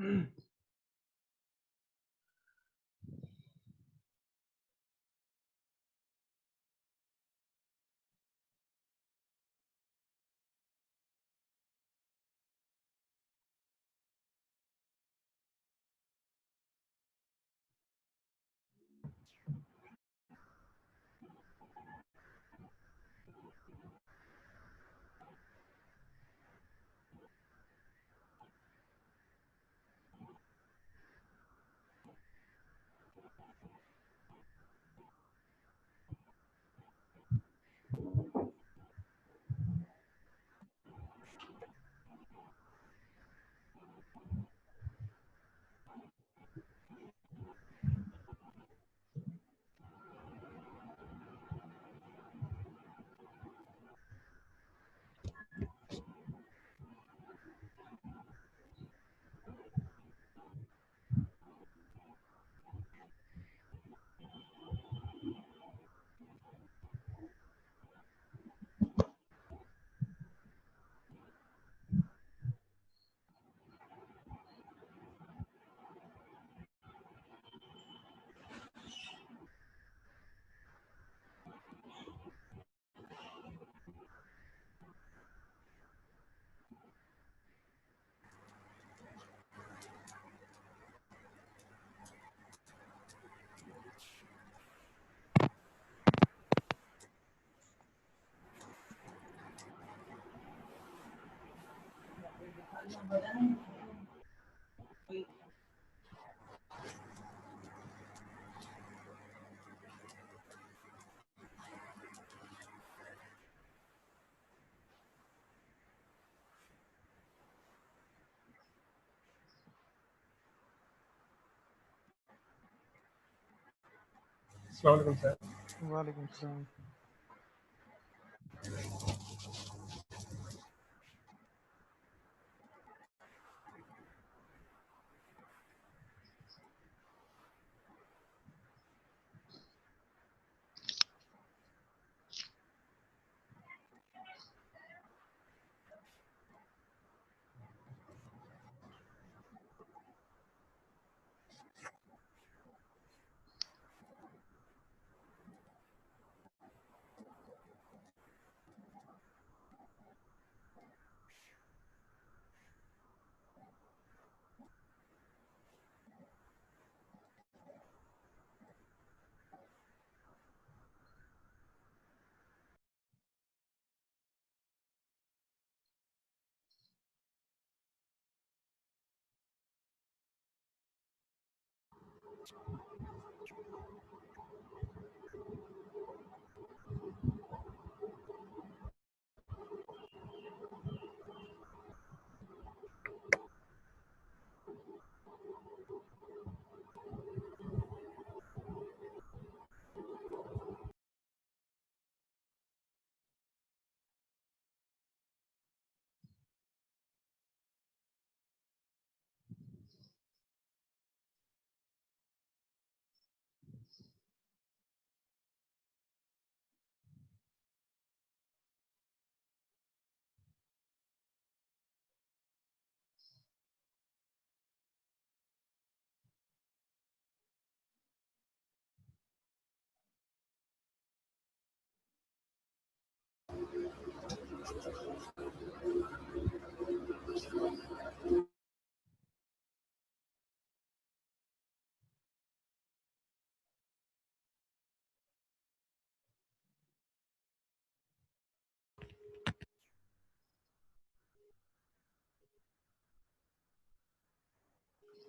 अस्सलाम वालेकुम सर। वालेकुम सलाम।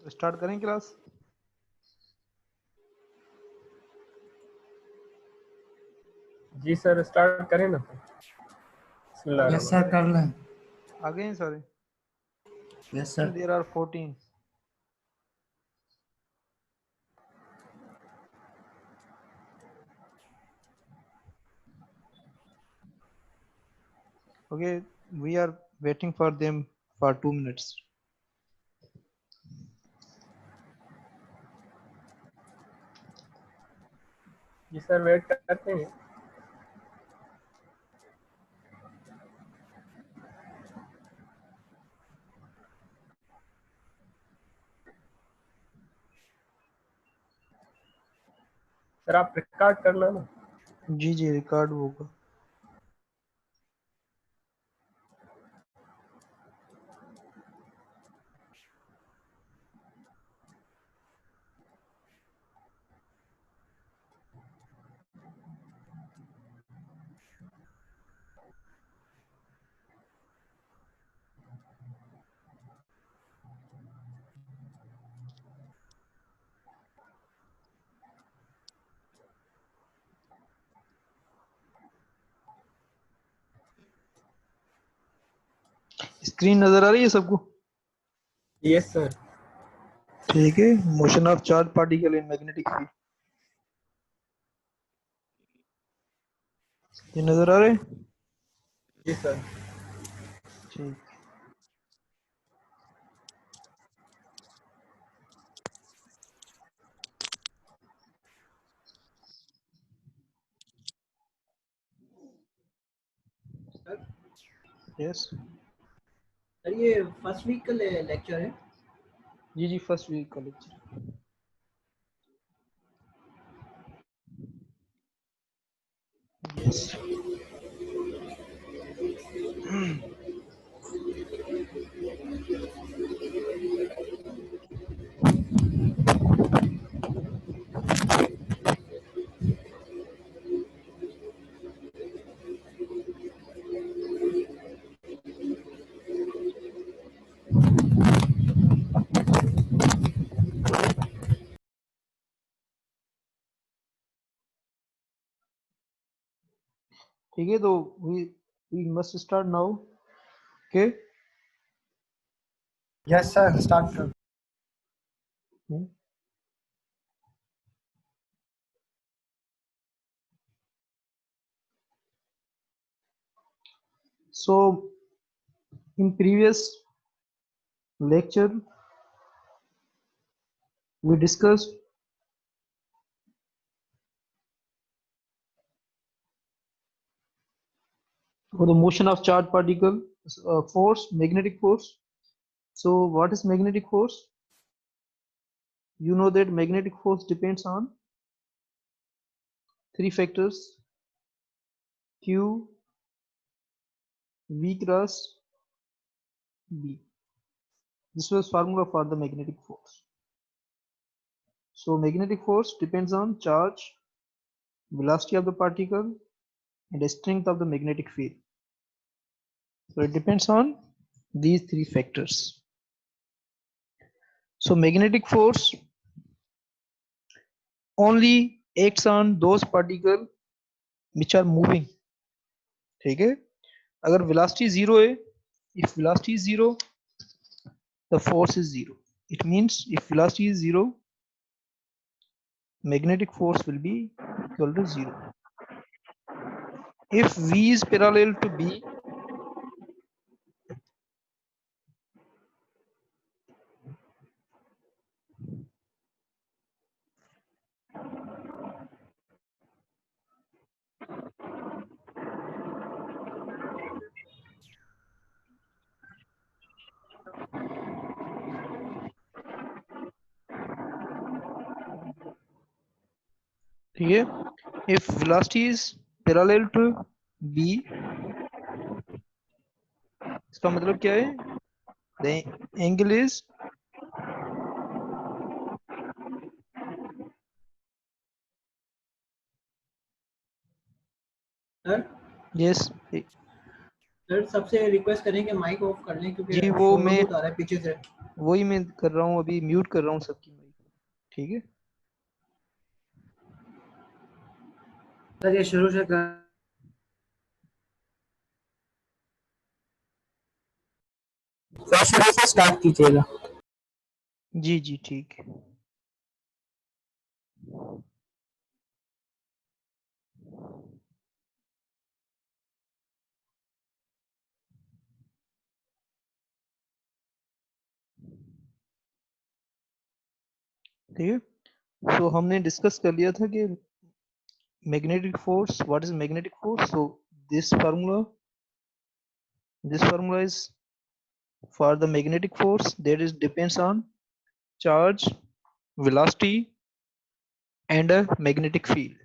स्टार्ट करें क्लास? जी सर, स्टार्ट करें ना। बिस्मिल्लाह। यस सर, कर लें। आ गए हैं सारे? Yes sir. There are 14. Okay, we are waiting for them for 2 minutes. जी सर, वेट करते हैं। सर आप रिकॉर्ड करना ना। जी जी रिकॉर्ड होगा। स्क्रीन नजर आ रही है सबको? Yes sir. ठीक है। Motion of charge particle in magnetic field, ये नजर आ रहे हैं? जी सर। ठीक। यस सर ये फर्स्ट वीक का लेक्चर है। जी जी फर्स्ट वीक का लेक्चर। यस ठीक है, तो we must start now. Okay. Yes sir start कर। So in previous lecture we discussed for the motion of charged particle, force, magnetic force. So what is magnetic force? You know that magnetic force depends on three factors: Q, V cross B. This was formula for the magnetic force. So magnetic force depends on charge, velocity of the particle, and the strength of the magnetic field. So it depends on these three factors. So magnetic force only acts on those particles which are moving. ठीक है, अगर velocity zero है, if velocity is zero, the force is zero. It means if velocity is zero, magnetic force will be equal to zero. If V is parallel to B, ठीक है, if velocity is parallel to B, इसका मतलब क्या है? The angle is sir yes. Sir सबसे request करेंगे mic off कर लें क्योंकि जी वो शोर मैं बहुत आ रहा है पीछे से। वही मैं कर रहा हूँ, अभी म्यूट कर रहा हूँ सबकी माइक। ठीक है, सर ये शुरू से कर। सर शुरू से स्टार्ट कीजिएगा। जी जी ठीक है। ठीक है, so हमने डिस्कस कर लिया था कि magnetic force, what is magnetic force? So this formula is for the magnetic force that is depends on charge, velocity and a magnetic field.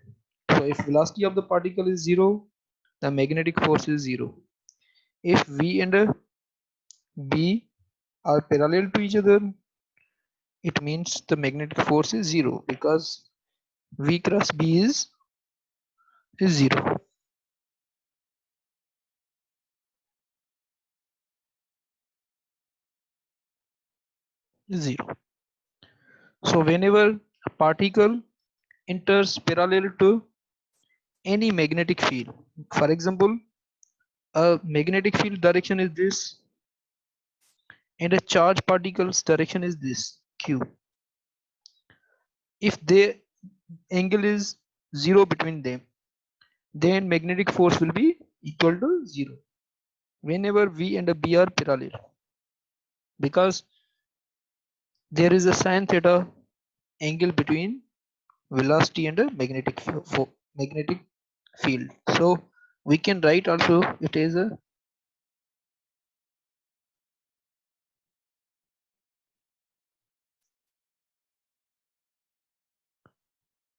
So if velocity of the particle is 0, the magnetic force is 0. If V and B are parallel to each other, it means the magnetic force is 0 because V cross B is 0. So whenever a particle enters parallel to any magnetic field, for example, a magnetic field direction is this and a charge particle's direction is this q. If the angle is 0 between them, then magnetic force will be equal to 0 whenever V and B are parallel, because there is a sin theta angle between velocity and a magnetic field. So we can write also it is a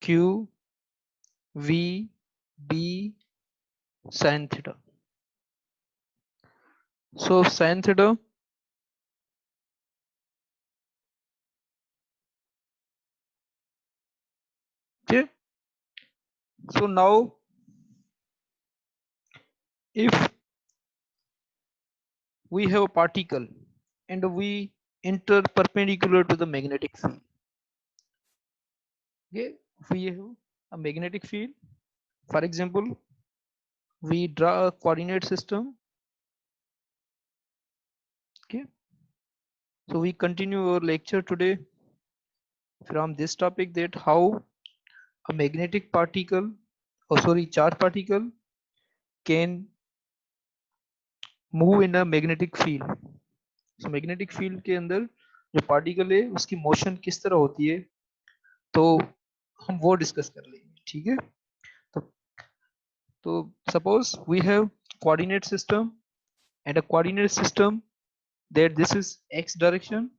q v b sin theta. So sin theta okay. So now if we have a particle and we enter perpendicular to the magnetic field, okay, we have a magnetic field. For example, we draw a coordinate system. Okay, so we continue our lecture today from this topic, that how a magnetic particle, charge particle can move in a magnetic field. So magnetic field के अंदर जो particle है उसकी motion किस तरह होती है, तो हम वो डिस्कस कर लेंगे. ठीक है, तो suppose we have coordinate system and a coordinate system that this is x direction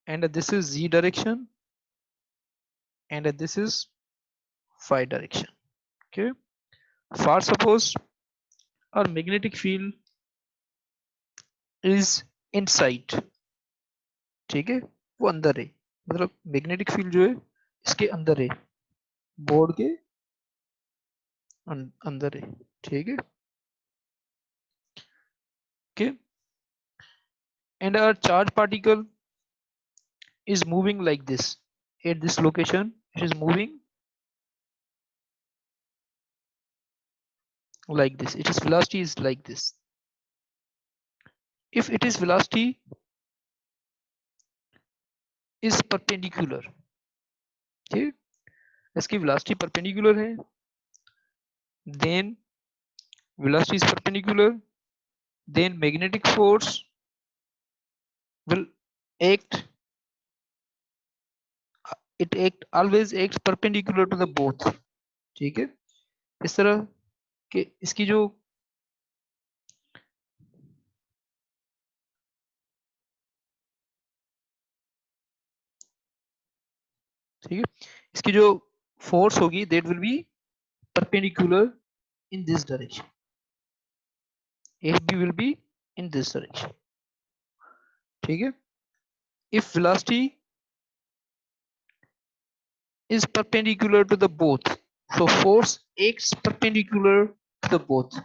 and this is z direction and this is phi direction. Okay, for suppose our magnetic field is inside. ठीक है, वो अंदर है, मतलब magnetic field जो है इसके अंदर है, बोर्ड के अंदर है. ठीक है, okay, and our charge particle is moving like this at this location. It is moving like this. Its velocity is like this. If it is velocity is perpendicular, ठीक, इसकी velocity perpendicular है, then velocity is perpendicular, then magnetic force will act, always acts perpendicular to the both. ठीक है, इस तरह कि इसकी जो ठीक है, इसकी जो फोर्स होगी that will be perpendicular in this direction. FB will be in this direction. ठीक है, if velocity is perpendicular to the both, so force acts perpendicular to the both.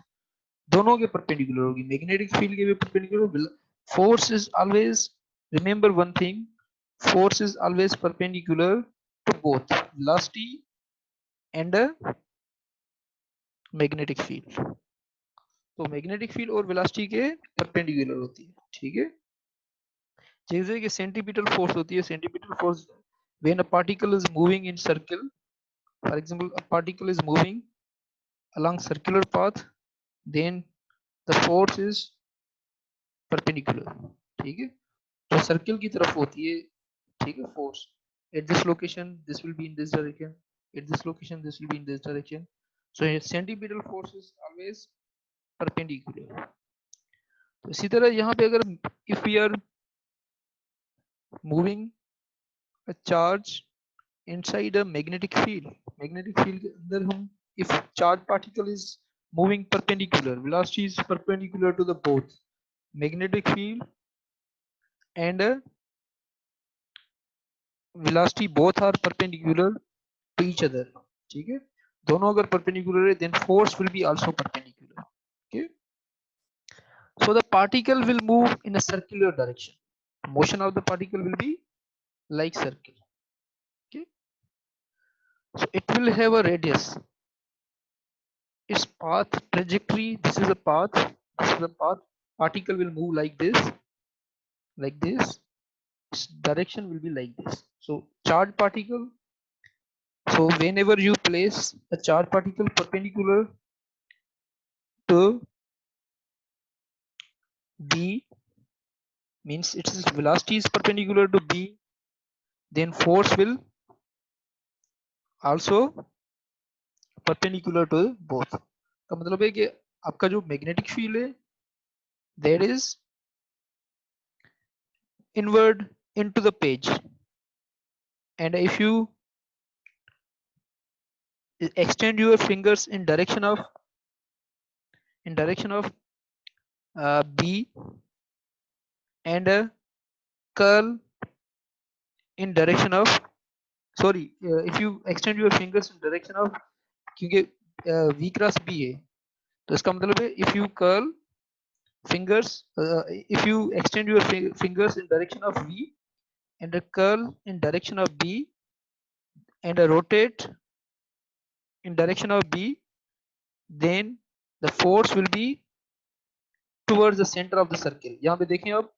दोनों के perpendicular होगी, magnetic field के भी perpendicular. Force is always, remember one thing, force is always perpendicular to both velocity and a magnetic field. तो magnetic field और velocity के perpendicular होती है. ठीक है, जैसे कि सेंटीमीटर फोर्स होती है, centimetre force when a particle is moving in circle, for example a particle is moving along circular path, then the force is perpendicular. ठीक है, तो सर्कल की तरफ होती है. ठीक है, force at this location this will be in this direction, at this location this will be in this direction. So centripetal force is always perpendicular. तो इसी तरह यहाँ पे अगर if we are moving a charge inside a magnetic field के अंदर हम if charge particle is moving perpendicular, velocity is perpendicular to the both magnetic field and velocity, both are perpendicular to each other. ठीक है, दोनों अगर perpendicular है then force will be also perpendicular. Okay, so the particle will move in a circular direction. Motion of the particle will be like circle. Okay, so it will have a radius, its path, trajectory, this is a path, this is a path. Particle will move like this, its direction will be like this. So charge particle, so whenever you place a charge particle perpendicular to B, means its velocity is perpendicular to B, then force will also perpendicular to both. का मतलब है कि आपका जो magnetic field है that is inward into the page, and if you extend your fingers in direction of B and curl in direction of if you extend your fingers in direction of, क्योंकि V cross B है तो इसका मतलब है if you curl fingers, if you extend your fingers in direction of V and curl in direction of B and rotate in direction of B, then the force will be towards the center of the circle. यहाँ पे देखें आप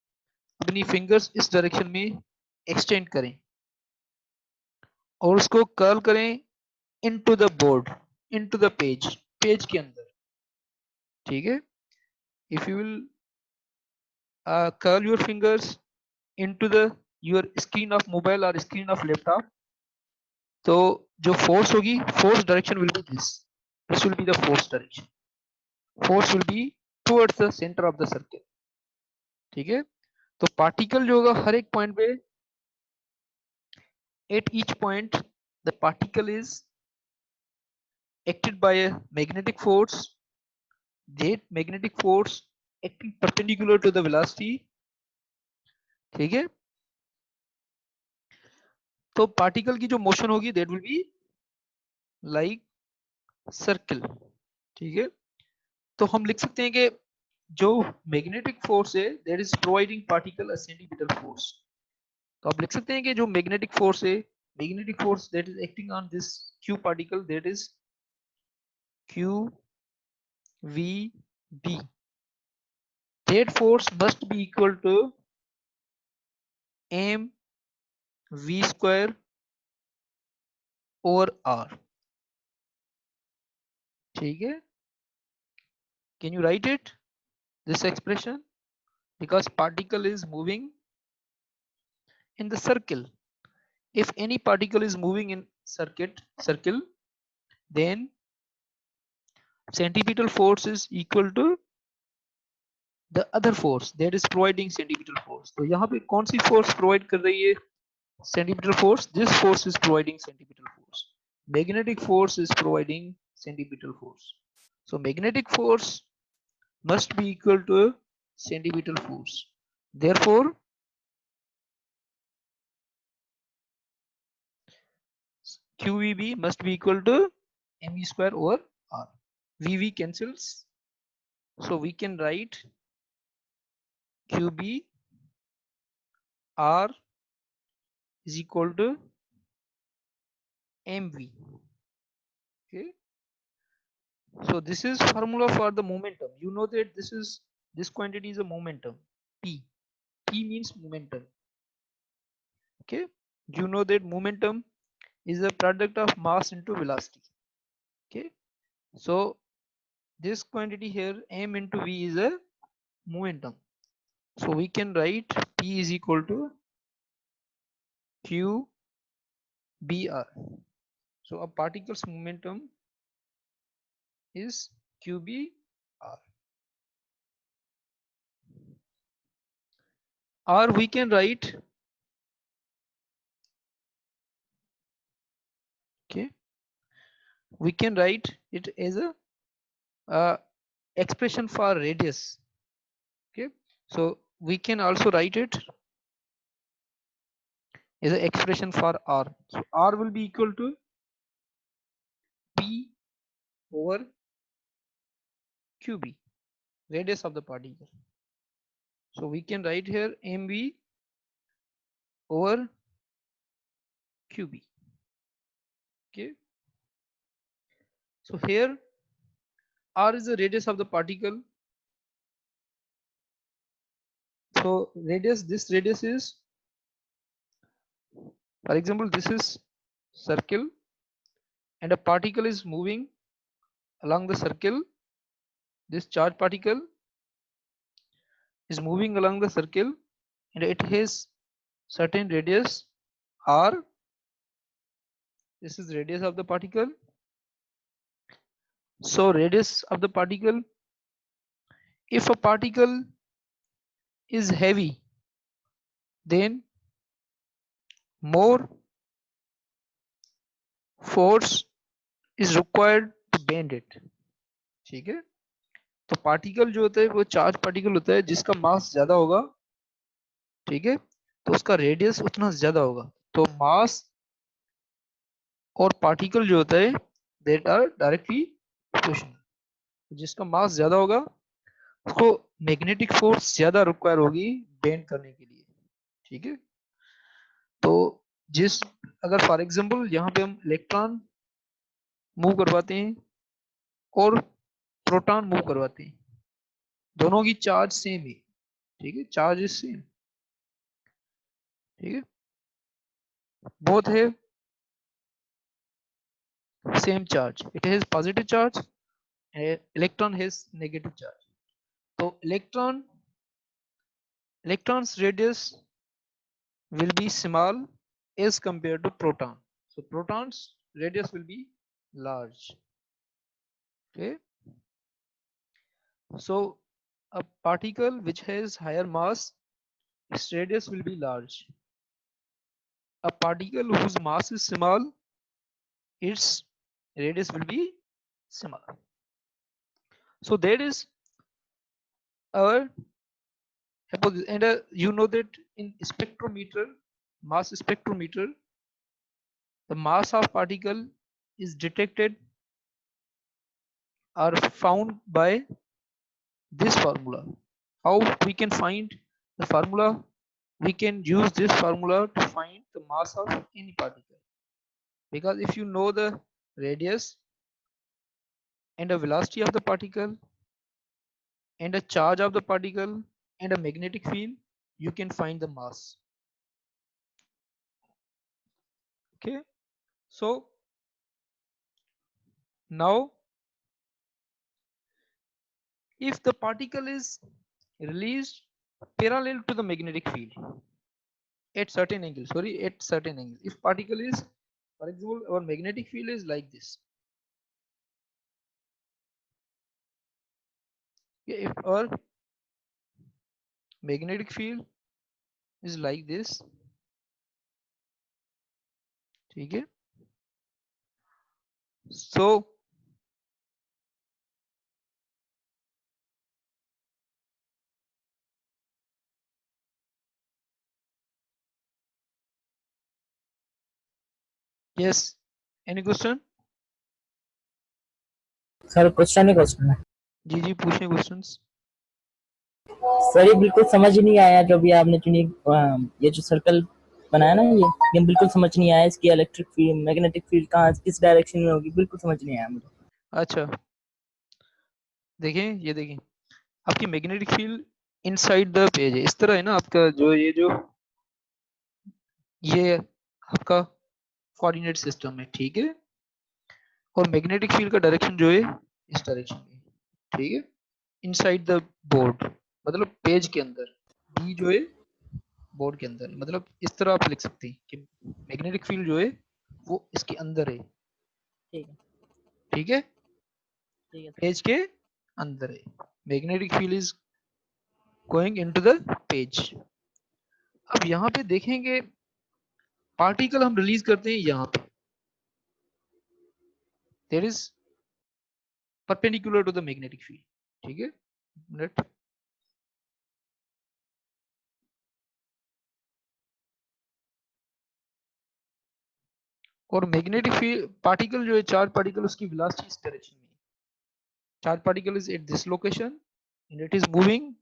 अपनी fingers इस direction में extend करें और उसको कर्ल करें into the board, into the page, page के अंदर. ठीक है, if you will curl your fingers into the your screen of mobile और स्क्रीन ऑफ लैपटॉप, तो जो फोर्स होगी, force direction will be this will be the force direction. Force will be towards the centre of the circle. ठीक है, तो particle जो होगा हर एक पॉइंट पे, at each point the particle is acted by a magnetic force, that magnetic force acting perpendicular to the velocity. ठीक है, तो पार्टिकल की जो मोशन होगी that will be like circle. ठीक है, तो हम लिख सकते हैं कि जो मैग्नेटिक फोर्स है that is providing particle a centripetal force. तो आप लिख सकते हैं कि जो मैग्नेटिक फोर्स है, magnetic force that is acting on this q particle, that is q v b. That force must be equal to m v square over r. ठीक है, can you write it, this expression? Because particle is moving in the circle. If any particle is moving in circle, then centripetal force is equal to the other force that is providing centripetal force. तो यहाँ पे कौन सी force provide कर रही है centripetal force? This force is providing centripetal force. Magnetic force is providing centripetal force. So magnetic force must be equal to centripetal force. Therefore, QVB must be equal to mv square over r. VV cancels, so we can write QB r is equal to mv. Okay, so this is formula for the momentum. You know that this quantity is a momentum, p. P means momentum. Okay, you know that momentum is a product of mass into velocity. Okay, so this quantity here m into v is a momentum, so we can write p is equal to q br. So a particle's momentum is qbr. Or we can write Okay, we can write it as a expression for radius. Okay, so we can also write it as an expression for r. So r will be equal to p over qb, radius of the particle. So we can write here mb over qb. Okay, so here r is the radius of the particle. So radius, this radius is, for example, this is circle and a particle is moving along the circle. This charge particle is moving along the circle and it has certain radius r. This is radius of the particle. So radius of the particle, if a particle is heavy, then more force is required to bend it. ठीक है, तो particle जो होता है वो charge particle होता है जिसका मास ज्यादा होगा, ठीक है, तो उसका रेडियस उतना ज्यादा होगा. तो मास और पार्टिकल जो होता है दैट आर डायरेक्टली प्रोपोर्शनल. जिसका मास ज्यादा होगा उसको मैग्नेटिक फोर्स ज्यादा रिक्वायर होगी बेंड करने के लिए. ठीक है, तो जिस, अगर फॉर एग्जांपल यहाँ पे हम इलेक्ट्रॉन मूव करवाते हैं और प्रोटॉन मूव करवाते हैं, दोनों की चार्ज सेम है. ठीक है, चार्ज इज सेम. ठीक है, बोथ है same charge. It has positive charge, electron has negative charge. So electron's radius will be small as compared to proton. So proton's radius will be large. Okay, so a particle which has higher mass, its radius will be large. A particle whose mass is small, its radius will be small. So that is our hypothesis. And you know that in spectrometer, mass spectrometer, the mass of particle is detected or found by this formula. How we can find the formula? We can use this formula to find the mass of any particle, because if you know the radius and the velocity of the particle and the charge of the particle and a magnetic field, you can find the mass. Okay, so now if the particle is released parallel to the magnetic field at certain angle, if particle is, for example, our magnetic field is like this. Okay, if our magnetic field is like this, okay, so yes, any question? Sir question ही question है. जी जी पूछें questions. Sir ये बिल्कुल समझ ही नहीं आया जो भी आपने चुनी, ये जो सर्कल बनाया ना, ये बिल्कुल समझ नहीं आया. इसकी इलेक्ट्रिक फील्ड मैग्नेटिक फील्ड कहाँ किस डायरेक्शन में होगी, बिल्कुल समझ नहीं आया मुझे. अच्छा देखें, ये देखें, आपकी magnetic field inside the page है. इस तरह है ना आपका जो ये आपका कोऑर्डिनेट सिस्टम है. ठीक है, और मैग्नेटिक फील्ड का डायरेक्शन जो है इस डायरेक्शन में. ठीक है, इनसाइड द बोर्ड मतलब पेज के अंदर, बी जो है बोर्ड के अंदर, मतलब इस तरह आप लिख सकते हैं कि मैग्नेटिक फील्ड जो है वो इसके अंदर है. ठीक है, ठीक है, ठीक है. पेज के अंदर है. Magnetic field is going into the page. अब यहाँ पे देखेंगे पार्टिकल हम रिलीज करते हैं यहाँ पे. There is perpendicular to the magnetic field. ठीक है, नेट और मैग्नेटिक फील्ड पार्टिकल जो है, चार्ज पार्टिकल, उसकी वेलोसिटी इस डायरेक्शन में, charge particle is at this location and it is moving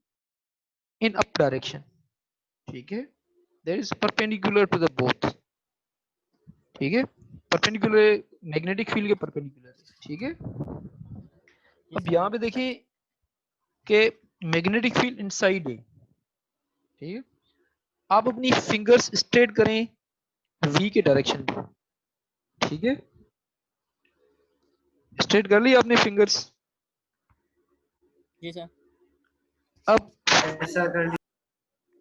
in up direction. ठीक है, that is perpendicular to the both. ठीक है, परपेंडिकुलर मैग्नेटिक फील्ड के परपेंडिकुलर। ठीक है, अब यहाँ पे देखिए कि मैग्नेटिक फील्ड इनसाइड है। ठीक है, आप अपनी फिंगर्स स्ट्रेट करें वी के डायरेक्शन में। ठीक है, स्ट्रेट कर ली आपने फिंगर्स। जी सर। अब ऐसा कर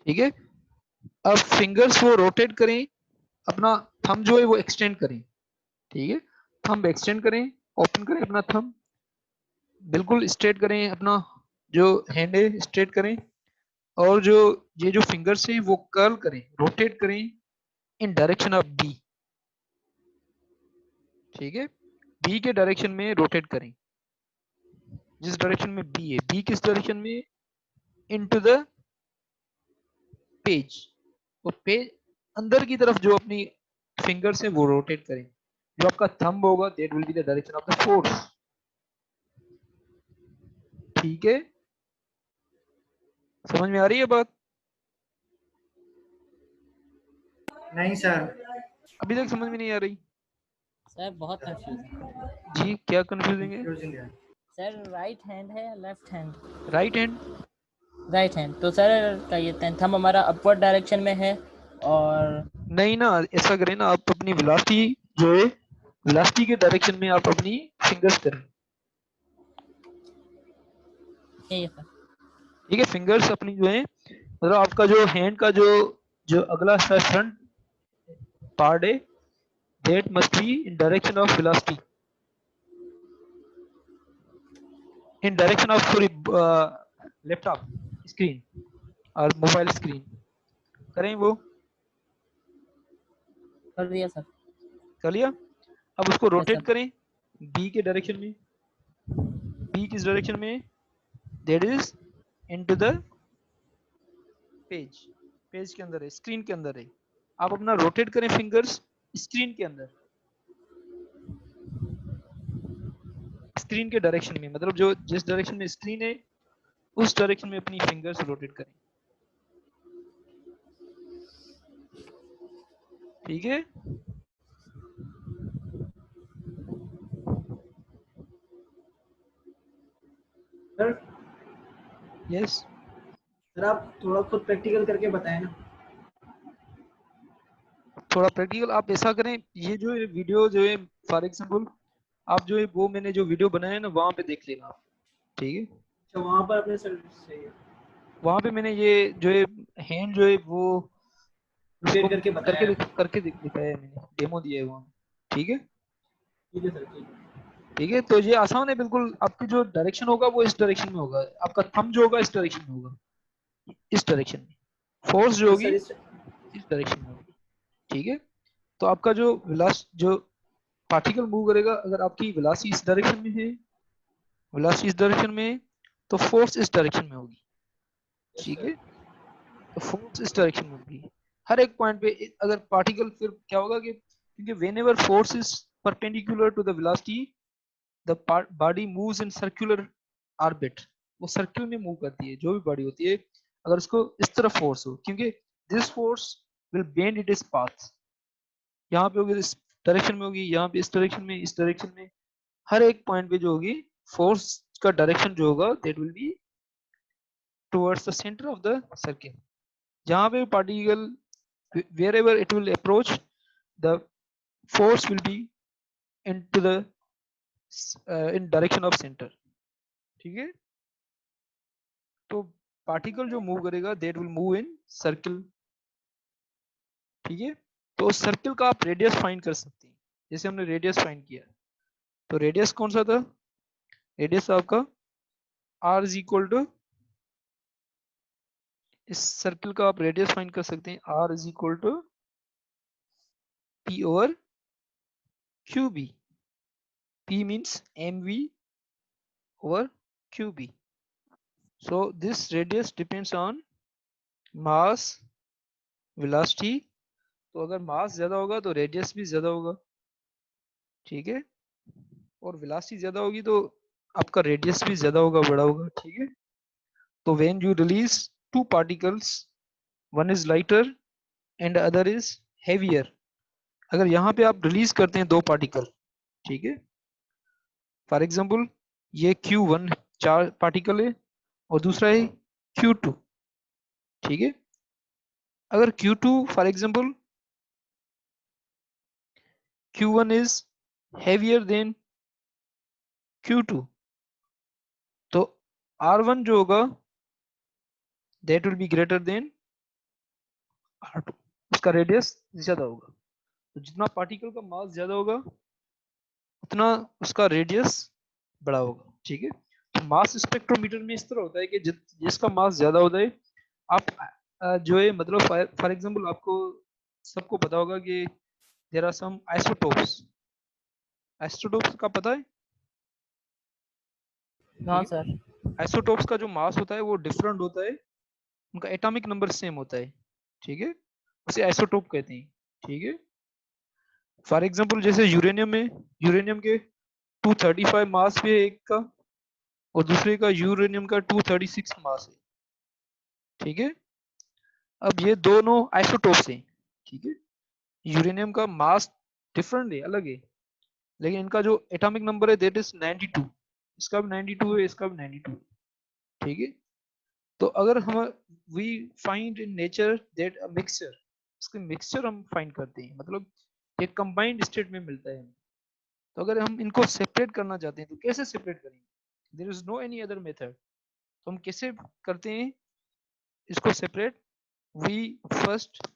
ठीक है, अब फिंगर्स वो रोटेट करें, अपना थंब जो है वो एक्सटेंड करें। ठीक है, थंब एक्सटेंड करें, ओपन करें अपना थंब, बिल्कुल स्ट्रेट करें, अपना जो हैंड है स्ट्रेट करें, और जो ये जो फिंगर्स है वो कर्ल करें, रोटेट करें इन डायरेक्शन ऑफ बी। ठीक है, बी के डायरेक्शन में रोटेट करें, जिस डायरेक्शन में बी है। बी किस डायरेक्शन में? Into the page. तो पेज अंदर की तरफ जो अपनी फिंगर्स है वो रोटेट करें। जो आपका थंब होगा that will be the direction of the force. ठीक है, समझ में आ रही है बात? नहीं सर, अभी तक समझ में नहीं आ रही? सर बहुत कंफ्यूज है जी, क्या कंफ्यूजिंग है? कंफ्यूजिंग है। सर। राइट हैंड है या left hand? Right hand. Right hand, तो सर क्या ये थंब हमारा अपवर्ड डायरेक्शन में है और नहीं ना, ऐसा करें ना, आप अपनी वेलोसिटी जो है, वेलोसिटी के डायरेक्शन में आप अपनी फिंगर्स करें। ये सर। ठीक है, फिंगर्स अपनी जो है, मतलब आपका जो हैंड का जो जो अगला फ्रंट पार्ट है that must be in direction of velocity, in direction of sorry laptop screen और मोबाइल स्क्रीन। करें वो? कर दिया सर। कर लिया? अब उसको यस रोटेट सर। करें बी के डायरेक्शन में। बी किस डायरेक्शन में? That is into the page. Page के अंदर है, स्क्रीन के अंदर है। आप अपना रोटेट करें फिंगर्स स्क्रीन के अंदर, स्क्रीन के डायरेक्शन में, मतलब जो जिस डायरेक्शन में स्क्रीन है उस डायरेक्शन में अपनी फिंगर्स रोटेट करें। ठीक है, सर यस। सर आप थोड़ा खुद प्रैक्टिकल करके बताएं ना। थोड़ा प्रैक्टिकल आप ऐसा करें, ये जो है वीडियो जो है, फॉर एग्जांपल आप जो है वो मैंने जो वीडियो बनाया है ना वहां पे देख लेना आप। ठीक है, अच्छा वहाँ पर अपने सर सही है, वहां पे मैंने ये जो है हैंड जो है वो उसको रोटेट करके बताया है। करके दिखाया है, मैंने डेमो दिया है वहां। ठीक है, ठीक है सर, ठीक है। ठीक है, तो ये आसान है बिल्कुल। आपकी जो डायरेक्शन होगा वो इस डायरेक्शन में होगा, आपका थंब जो होगा इस डायरेक्शन में होगा, इस डायरेक्शन में। फोर्स जो तो होगी सर इस इस डायरेक्शन में होगी। ठीक है, तो आपका जो जो पार्टिकल मूव करेगा, अगर आपकी वेलोसिटी इस डायरेक्शन में है, वेलोसिटी इस डायरेक्शन में है, तो फोर्स इस डायरेक्शन में होगी। ठीक है, तो फोर्स इस डायरेक्शन में होगी हर एक पॉइंट पे। अगर पार्टिकल, फिर क्या होगा कि क्योंकि whenever force is perpendicular to the velocity the body moves in circular orbit. वो सर्किल में मूव करती है जो भी बॉडी होती है, अगर उसको इस तरफ फोर्स हो, क्योंकि this force will bend it is path. यहाँ पे होगी इस डायरेक्शन में होगी, यहाँ पे इस डायरेक्शन में, इस डायरेक्शन में, हर एक पॉइंट पे जो होगी फोर्स का डायरेक्शन जो होगा that will be towards the centre of the circle. जहाँ पे particle wherever it will approach, the force will be into the in direction of center। ठीक है, तो पार्टिकल जो मूव करेगा that will move in circle. ठीक है, तो उस सर्किल का आप रेडियस फाइंड कर सकते हैं, जैसे हमने रेडियस फाइंड किया। तो रेडियस कौन सा था? रेडियस आपका r इज इक्वल टू, इस सर्किल का आप रेडियस फाइंड कर सकते हैं, r is equal to p over q B. P means mv over qb. So this radius depends on mass, velocity. तो अगर मास ज्यादा होगा तो रेडियस भी ज्यादा होगा, ठीक है, और वेलोसिटी ज्यादा होगी तो आपका रेडियस भी ज्यादा होगा, बड़ा होगा, ठीक है। तो when you release two particles, one is lighter and other is heavier, अगर यहाँ पे आप रिलीज करते हैं दो पार्टिकल, ठीक है, फॉर एग्जांपल ये Q1 चार पार्टिकल है और दूसरा है Q2, ठीक है। अगर Q2 for example Q1 is heavier than Q2, तो R1 जो होगा that will be greater than R2, उसका रेडियस ज्यादा होगा। तो जितना पार्टिकल का मास ज्यादा होगा उतना उसका रेडियस बड़ा होगा, ठीक है। तो मास स्पेक्ट्रोमीटर में इस तरह होता है कि जिसका मास ज्यादा होता है, आप जो है मतलब फॉर एग्जांपल आपको सबको पता होगा कि there are some isotopes, isotopes का पता है? हाँ सर। आइसोटोप्स का जो मास होता है वो डिफरेंट होता है, उनका एटॉमिक नंबर सेम होता है, ठीक है, उसे आइसोटोप कहते हैं, ठीक है। फॉर एग्जांपल जैसे यूरेनियम में, यूरेनियम के 235 मास भी है एक का, और दूसरे का यूरेनियम का 236 मास है, ठीक है। अब ये दोनों आइसोटोप्स हैं, ठीक है, यूरेनियम का मास डिफरेंट है, अलग है, लेकिन इनका जो एटॉमिक नंबर है दैट इज 92, इसका भी 92 है, इसका भी 92 है, ठीक है। तो अगर हम we find in nature that a mixture, इसके मिक्सचर हम फाइंड करते हैं, मतलब एक कंबाइंड स्टेट में मिलता है हमें। तो अगर हम इनको सेपरेट करना चाहते हैं तो कैसे सेपरेट करेंगे? There is no any other method. तो हम कैसे करते हैं इसको separate? We first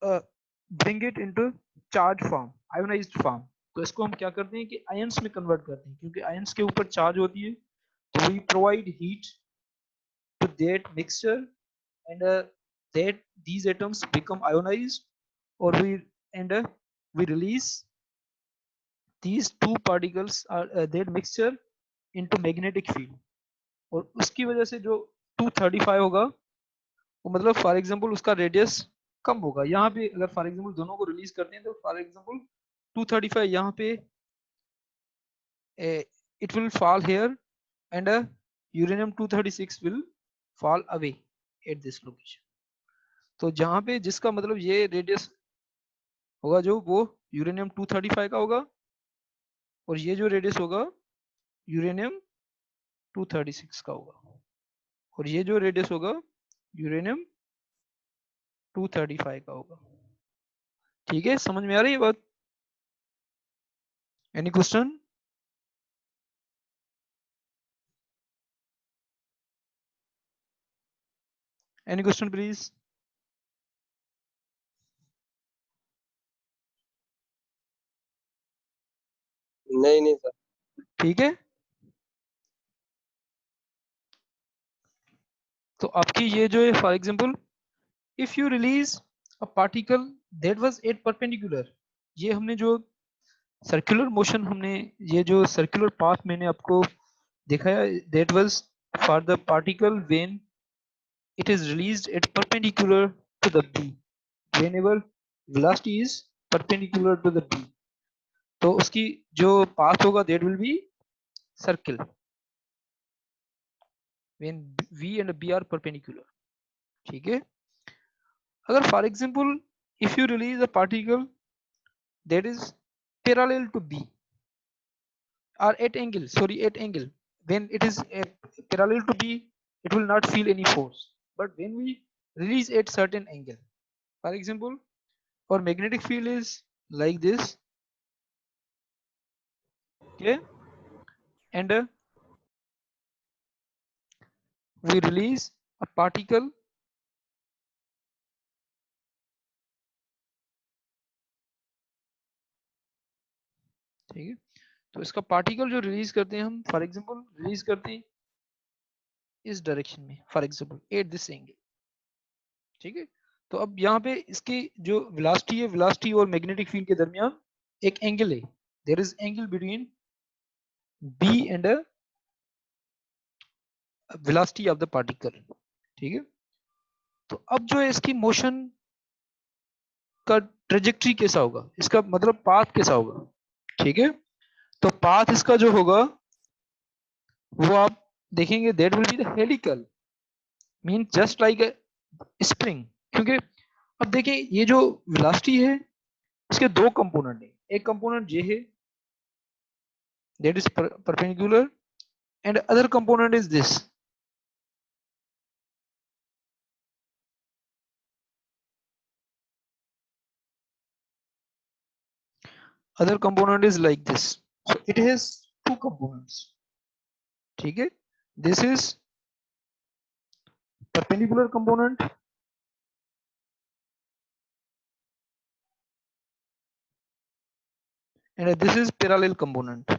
bring it into charge form, ionised form. तो इसको हम क्या करते हैं कि आयंस में कन्वर्ट करते हैं, क्योंकि आयंस के ऊपर चार्ज होती है, तो we provide heat to that mixture, and that these atoms become ionized, or we release these two particles that mixture into magnetic field, और उसकी वजह से जो 235 होगा वो मतलब फॉर एग्जांपल उसका रेडियस कम होगा। यहाँ पे अगर फॉर एग्जांपल दोनों को रिलीज करते हैं तो फॉर एग्जांपल 235 यहाँ पे it will fall here, and uranium 236 will fall away at this location। तो जहां पे जिसका मतलब ये रेडियस होगा जो वो यूरेनियम 235 का होगा, और ये जो रेडियस होगा यूरेनियम 236 का होगा, और ये जो रेडियस होगा यूरेनियम 235 का होगा, ठीक है। समझ में आ रही है बात? Any question? Any question please? नहीं सर। ठीक है, तो आपकी ये जो है for example if you release a particle that was at perpendicular, ये हमने जो सर्कुलर मोशन, हमने ये जो सर्कुलर पाथ मैंने आपको दिखाया, that was for the particle when it is released at perpendicular to the b, whenever velocity is perpendicular to the b, तो उसकी जो पाथ होगा that will be circle when v and b are perpendicular, ठीक है। अगर for example if you release a particle that is parallel to b or at angle, sorry, at angle, when it is parallel to b it will not feel any force, but when we release at certain angle, for example our magnetic field is like this, okay, and we release a particle ठीक है। तो इसका particle जो release करते हैं हम, for example release करते हैं इस डायरेक्शन में, for example at this angle, ठीक है। तो अब यहाँ पे इसकी जो वेलोसिटी है, वेलोसिटी और मैग्नेटिक फील्ड के दरमियान एक एंगल है, there is angle between b and a velocity of the particle, ठीक है। तो अब जो है इसकी मोशन का ट्रेजेक्टरी कैसा होगा, इसका मतलब पाथ कैसा होगा, ठीक है। तो पाथ इसका जो होगा वो आप देखेंगे that will be the helical, mean just like a spring. क्योंकि अब देखिए ये जो वेलोसिटी है इसके दो कंपोनेंट है, एक कंपोनेंट ये है that is perpendicular and other component is this. Other component is like this, so it has two components, ठीक है। This is perpendicular component and this is parallel component,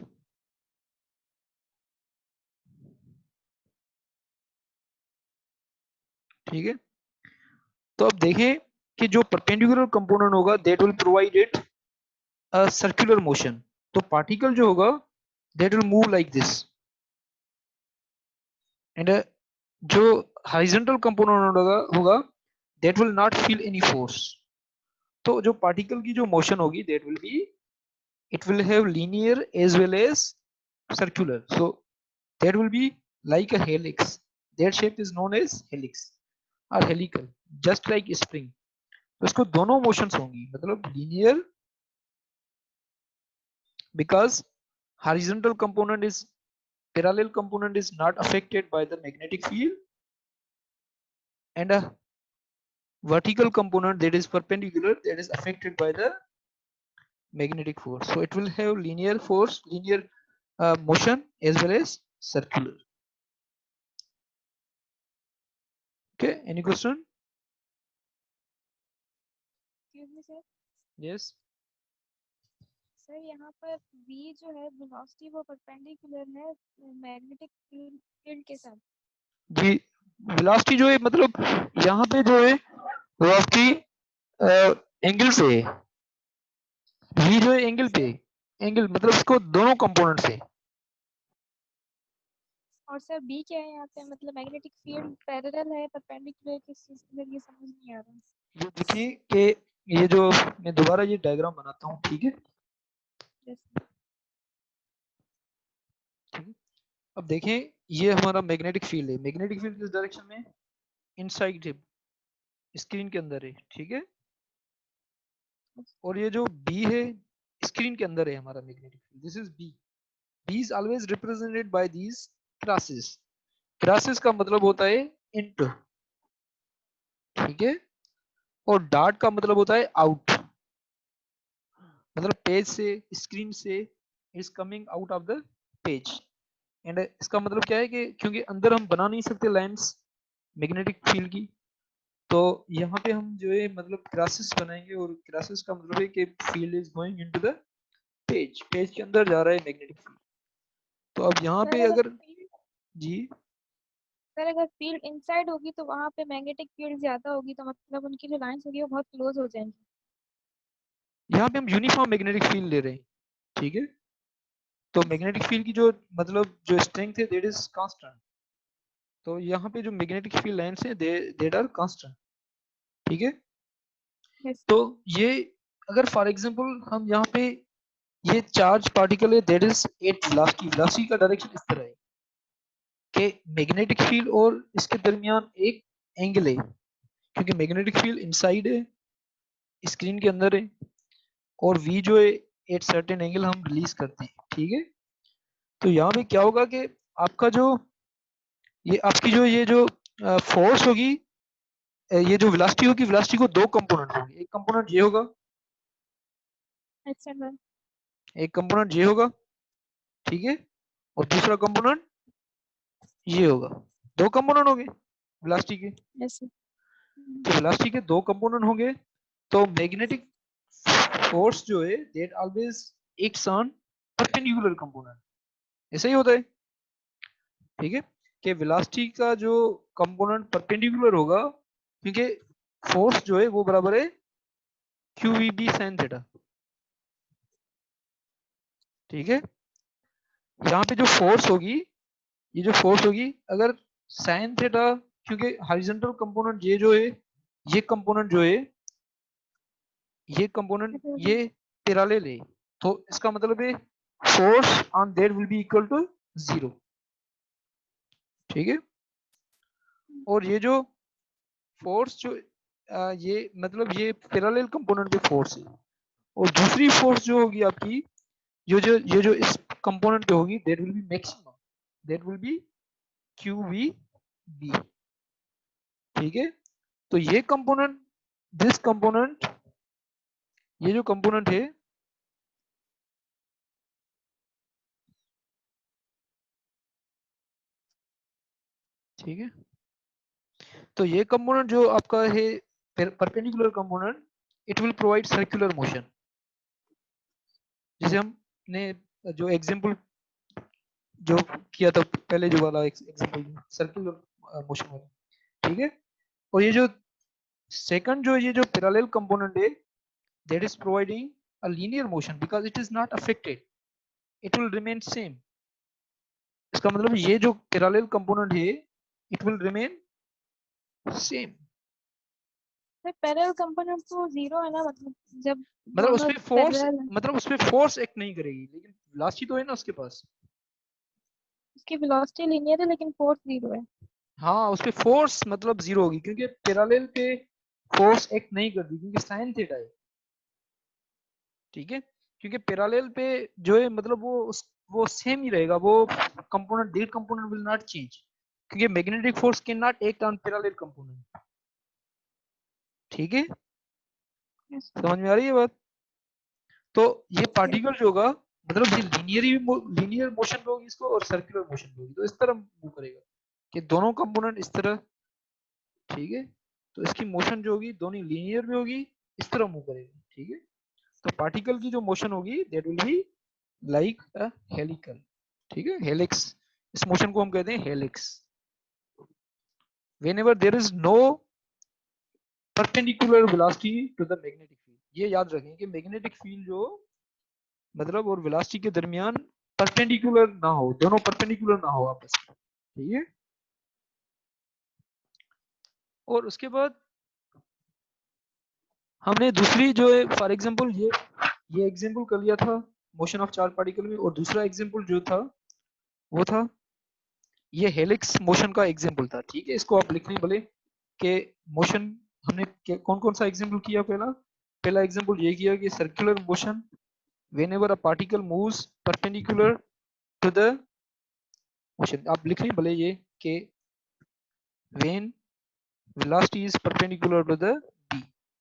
ठीक है। तो अब देखें कि जो perpendicular component होगा that will provide it a circular motion, तो particle जो होगा that will move like this and जो horizontal component होगा that will not feel any force। तो जो particle की जो motion होगी that will be, it will have linear as well as circular, so that will be like a helix, that shape is known as helix or helical, just like spring। तो इसको दोनों motions होंगी, मतलब linear because horizontal component is, parallel component is not affected by the magnetic field and a vertical component that is perpendicular that is affected by the magnetic force, so it will have linear force, linear motion as well as circular। Okay, any question? Excuse me, sir. Yes, sir यहाँ पर v जो है velocity वो perpendicular है magnetic field के साथ। जी velocity जो है मतलब यहाँ पे जो है वेलोसिटी एंगल से है, v जो है एंगल पे, एंगल मतलब इसको दोनों कंपोनेंट से। और सर b क्या है यहाँ पे, मतलब मैग्नेटिक फील्ड पैरेलल है परपेंडिकुलर किस चीज के लिए समझ नहीं आ रहा। ये देखिए कि ये जो मैं दोबारा ये डायग्राम बनाता हूँ, ठीक है। Yes, अब देखें ये हमारा मैग्नेटिक फील्ड है, मैग्नेटिक फील्ड किस डायरेक्शन में, इनसाइड है, स्क्रीन के अंदर है, ठीक है। और ये जो बी है स्क्रीन के अंदर है हमारा magnetic field, this is B. B is always represented by these crosses, crosses का मतलब होता है इनटू, ठीक है। और डॉट का मतलब होता है आउट, मतलब पेज से, स्क्रीन से is coming out of the page. And इसका मतलब क्या है कि क्योंकि अंदर हम बना नहीं सकते लाइंस मैग्नेटिक फील्ड की, तो यहाँ पे हम जो है मतलब क्रॉसेस बनाएंगे, और क्रॉसेस का मतलब है कि field is going into the page, page के अंदर जा रहा है मैग्नेटिक फील्ड। तो अब यहाँ पे अगर जी सर अगर फील्ड इनसाइड होगी तो वहाँ पे मैग्नेटिक फील्ड ज्यादा होगी, तो मतलब उनकी जो लाइंस होगी वो बहुत क्लोज हो जाएंगी। यहाँ पे हम यूनिफॉर्म मैग्नेटिक फील्ड ले रहे हैं, ठीक है। तो मैग्नेटिक फील्ड की जो मतलब जो स्ट्रेंथ है दैट इज कांस्टेंट, तो यहाँ पे जो मैग्नेटिक फील्ड लाइंस है दैट आर कांस्टेंट, ठीक है। Yes. तो ये अगर फॉर एग्जांपल हम यहाँ पे ये चार्ज पार्टिकल है that is at velocity, velocity का डायरेक्शन इस तरह है कि मैग्नेटिक फील्ड और इसके दरमियान एक एंगल है, क्योंकि मैग्नेटिक फील्ड इनसाइड है, स्क्रीन के अंदर है, और v जो है एट सर्टेन एंगल हम रिलीज करते हैं, ठीक है। तो यहाँ पे क्या होगा कि आपका जो ये आपकी जो ये जो फोर्स होगी, ये जो वेलोसिटी होगी, वेलोसिटी को दो कंपोनेंट होंगे, एक कंपोनेंट ये होगा, अच्छा सर। एक कंपोनेंट ये होगा, ठीक है, और दूसरा कंपोनेंट ये होगा, दो कंपोनेंट होंगे वेलोसिटी के। Yes, sir. तो वेलोसिटी के दो कंपोनेंट होंगे, तो मैग्नेटिक फोर्स जो है that always acts on perpendicular component, ऐसा ही होता है, ठीक है। कि वेलोसिटी का जो कंपोनेंट परपेंडिकुलर होगा, क्योंकि फोर्स जो है वो बराबर है QVB sin थीटा, ठीक है। यहाँ पे जो फोर्स होगी, ये जो फोर्स होगी, अगर साइन थीटा, क्योंकि हॉरिजॉन्टल कंपोनेंट ये जो है, ये कंपोनेंट जो है, ये कंपोनेंट ये पैरेलल है, तो इसका मतलब है force on that will be equal to 0। ठीक है। और ये जो फोर्स जो ये मतलब ये पैरेलल कंपोनेंट पे फोर्स है, और दूसरी फोर्स जो होगी आपकी, ये जो इस कंपोनेंट पे होगी, that will B maximum, that will B QVB। ठीक है। तो ये कंपोनेंट, दिस कंपोनेंट, ये जो कंपोनेंट है, ठीक है, तो ये कंपोनेंट जो आपका है perpendicular component, it will provide circular motion. जैसे हमने जो एग्जांपल जो किया था पहले, जो वाला एग्जांपल सर्कुलर मोशन वाला, ठीक है। और ये जो सेकंड जो ये जो पैरेलल कंपोनेंट है, that is providing a linear motion because it is not affected, it will remain same. इसका मतलब ये जो पैरेलल कंपोनेंट है, it will remain same. Sir parallel component तो जीरो है ना, मतलब जब मतलब दोनों उसपे फोर्स, पैरेलल है, मतलब उसपे फोर्स एक्ट नहीं करेगी, लेकिन वेलोसिटी तो है ना उसके पास। उसकी वेलोसिटी लीनियर है लेकिन फोर्स जीरो है। हाँ, उसपे फोर्स मतलब जीरो होगी, क्योंकि पैरेलल पे फोर्स एक्ट नहीं करती, क्योंकि साइन थीटा है। ठीक है। क्योंकि पैरेलल पे जो है, मतलब वो सेम ही रहेगा, वो component, that component will not change, क्योंकि magnetic force can not act on parallel component. ठीक है, Yes. समझ में आ रही है बात? तो ये पार्टिकल जो होगा, मतलब ये लीनियर मोशन पे होगी इसको, और सर्कुलर मोशन पे होगी, तो इस तरह मूव करेगा कि दोनों कंपोनेंट इस तरह। ठीक है। तो इसकी मोशन जो होगी दोनों लीनियर में होगी, इस तरह मूव करेगा। ठीक है। तो पार्टिकल की जो मोशन होगी, that will be like a helical. ठीक है, हेलिक्स, इस मोशन को हम कहते हैं helix. whenever there is no perpendicular velocity to the magnetic field, ये याद रखें कि मैग्नेटिक फील्ड जो मतलब और वेलोसिटी के दरमियान परपेंडिकुलर ना हो, दोनों परपेंडिकुलर ना हो आपस में। ठीक है। और उसके बाद हमने दूसरी जो है, फॉर एग्जांपल ये एग्जांपल कर लिया था मोशन ऑफ चार्ज पार्टिकल में, और दूसरा एग्जांपल जो था वो था ये हेलिक्स मोशन का एग्जांपल था। ठीक है, इसको आप लिखने बोले कि मोशन हमने कौन कौन सा एग्जांपल किया। पहला एग्जांपल ये किया कि circular motion whenever a particle moves perpendicular to the motion. आप लिख नहीं बोले ये कि when velocity is perpendicular to the b,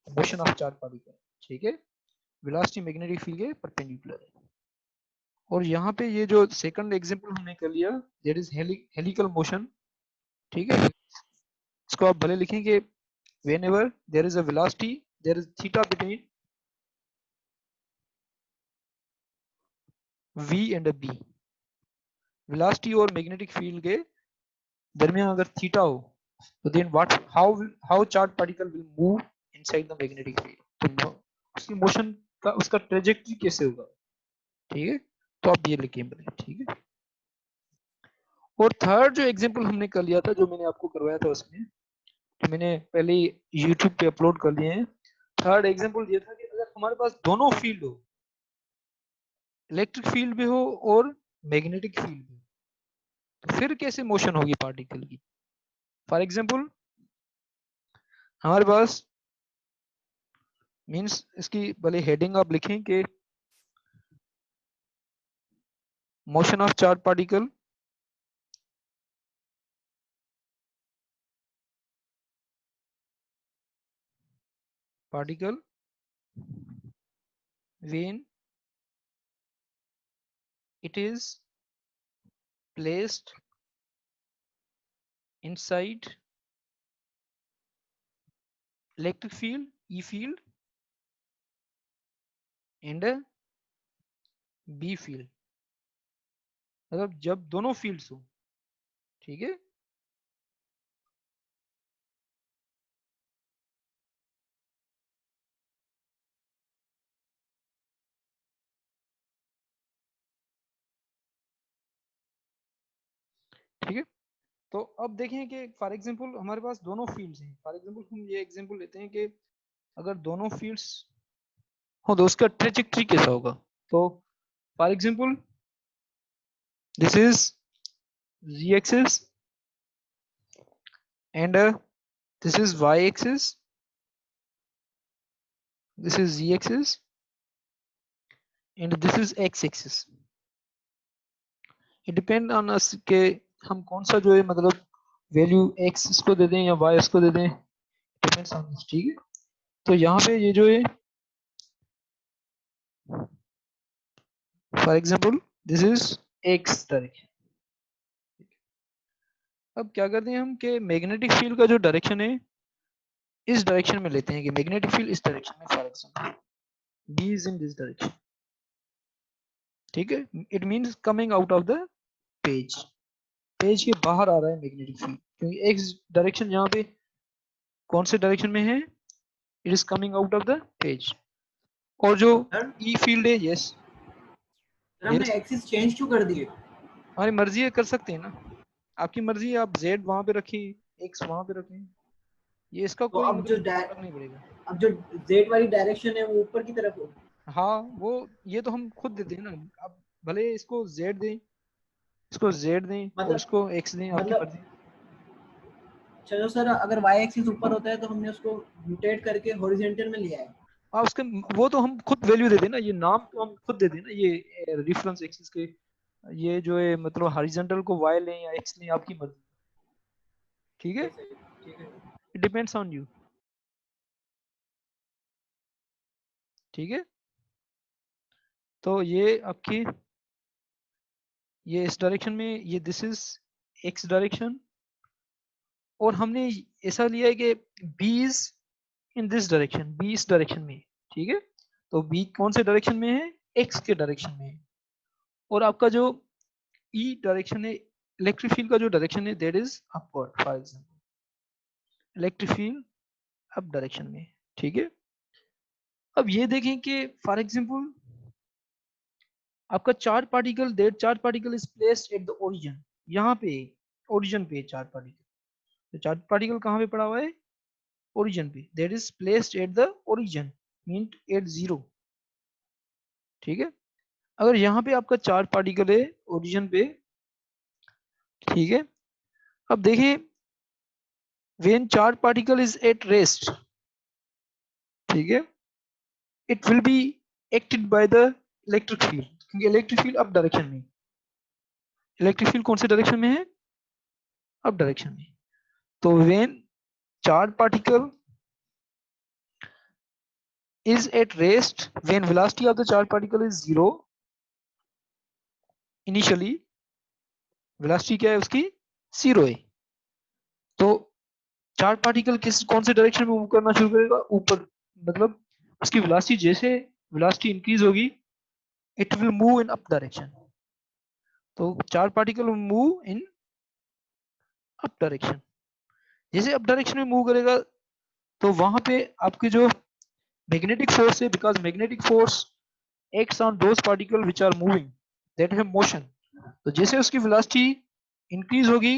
motion of charge particle। ठीक है, velocity मैग्नेटिक फील्ड के परपेंडिकुलर है। और यहाँ पे ये जो सेकंड एग्जांपल हमने कर लिया, दैट इज हेलिकल मोशन। ठीक है, इसको आप भले लिखेंगे whenever there is a velocity, there is theta between v and a b। velocity और मैग्नेटिक फील्ड के दरमियान अगर थीटा हो, तो then what how charge particle will move inside the magnetic field, तो उसकी मोशन का उसका ट्रेजेक्टरी कैसे होगा। ठीक है, तो आप ये लिखिए बने। ठीक है। और थर्ड जो एग्जांपल हमने कर लिया था, जो मैंने आपको करवाया था उसमें, जो मैंने पहले यूट्यूब पे अपलोड कर लिए हैं, थर्ड एग्जांपल ये था कि अगर हमारे पास दोनों फील्ड हो, इलेक्ट्रिक फील्ड भी हो और मैग्नेटिक फील्ड भी हो, तो फिर कैसे मोशन होगी पार्टिकल की। फॉर एग्जांपल हमारे पास मींस, इसकी भले हेडिंग आप लिखें कि motion of charge particle particle when it is placed inside electric field E field and a B field, मतलब जब दोनों फील्ड्स हो। ठीक है, ठीक है। तो अब देखें कि फॉर एग्जांपल हमारे पास दोनों फील्ड्स हैं। फॉर एग्जांपल हम ये एग्जांपल लेते हैं कि अगर दोनों फील्ड्स हो तो उसका ट्रेजेक्टरी कैसा होगा। तो for example this is z axis and this is y axis, this is z axis and this is x axis. it depend on us के हम कौन सा जो है मतलब वैल्यू x इसको दे दें या y इसको दे दें, डिपेंड्स ऑन दिस। ठीक है, तो यहाँ पे ये जो है for example this is x direction. अब क्या करते हैं हम कि मैग्नेटिक फील्ड का जो डायरेक्शन है इस डायरेक्शन में लेते हैं कि मैग्नेटिक फील्ड इस डायरेक्शन में, for example b is in this direction। ठीक है, it means coming out of the page, page के बाहर आ रहा है मैग्नेटिक फील्ड, क्योंकि x डायरेक्शन यहाँ पे कौन से डायरेक्शन में है, it is coming out of the page. और जो सर ई फील्ड है, यस हमने एक्सिस चेंज क्यों कर दिए? हमारी मर्जी है, कर सकते हैं ना, आपकी मर्जी है, आप z वहां पे रखें, x वहां पे रखें, ये इसका तो कोई अब जो मतलब फर्क नहीं पड़ेगा। अब जो z वाली डायरेक्शन है वो ऊपर की तरफ हो। हाँ वो ये तो हम खुद देते हैं ना, अब भले इसको z दें, इसको z दें और मतलब इसको x दें, आपकी मतलब मर्जी। चलो सर, अगर y एक्सिस ऊपर होता है तो हमने उसको म्यूटेट करके हॉरिजॉन्टल में लिया है। हाँ उसके वो तो हम खुद वैल्यू देते हैं ना, ये नाम तो हम खुद देते हैं ना, ये रेफरेंस एक्सिस के, ये जो है मतलब हॉरिजॉन्टल को y लें या x लें, आपकी मर्जी। ठीक है, ठीक है। It depends on you. ठीक है, तो ये आपकी ये इस डायरेक्शन में, ये दिस इज x डायरेक्शन, और हमने ऐसा लिया है कि b is in this direction, b इस डायरेक्शन में। ठीक है, तो b कौन से डायरेक्शन में है, x के डायरेक्शन में है, और आपका जो e डायरेक्शन है, इलेक्ट्रिक फील्ड का जो डायरेक्शन है that is upward. For example electric field up direction में। ठीक है, अब ये देखें कि फॉर एग्जांपल आपका charge particle, that charge particle is placed at the origin, यहाँ पे ओरिजिन पे चार्ज पार्टिकल, तो चार्ज पार्टिकल कहाँ पे पड़ा हुआ है, ओरिजिन पे, that is placed at the origin mean at zero. ठीक है, अगर यहाँ पे आपका चार्ज पार्टिकल है ओरिजिन पे, ठीक है, अब देखिए when charge particle is at rest, ठीक है, it will B acted by the electric field, क्योंकि इलेक्ट्रिक फील्ड अप डायरेक्शन में, इलेक्ट्रिक फील्ड कौन से डायरेक्शन में है, अप डायरेक्शन में। तो when charge particle is at rest, when velocity of the charge particle is zero, initially velocity क्या है उसकी, जीरो है, तो चार्ज पार्टिकल किस कौन से डायरेक्शन में मूव करना शुरू करेगा, ऊपर, मतलब उसकी वेलोसिटी जैसे वेलोसिटी इंक्रीज होगी it will move in up direction, तो charge particle will move in up direction, जैसे अप डायरेक्शन में मूव करेगा तो वहां पे आपके जो मैग्नेटिक फोर्स है, because magnetic force acts on those particle which are moving that have motion, तो जैसे उसकी वेलोसिटी इंक्रीज होगी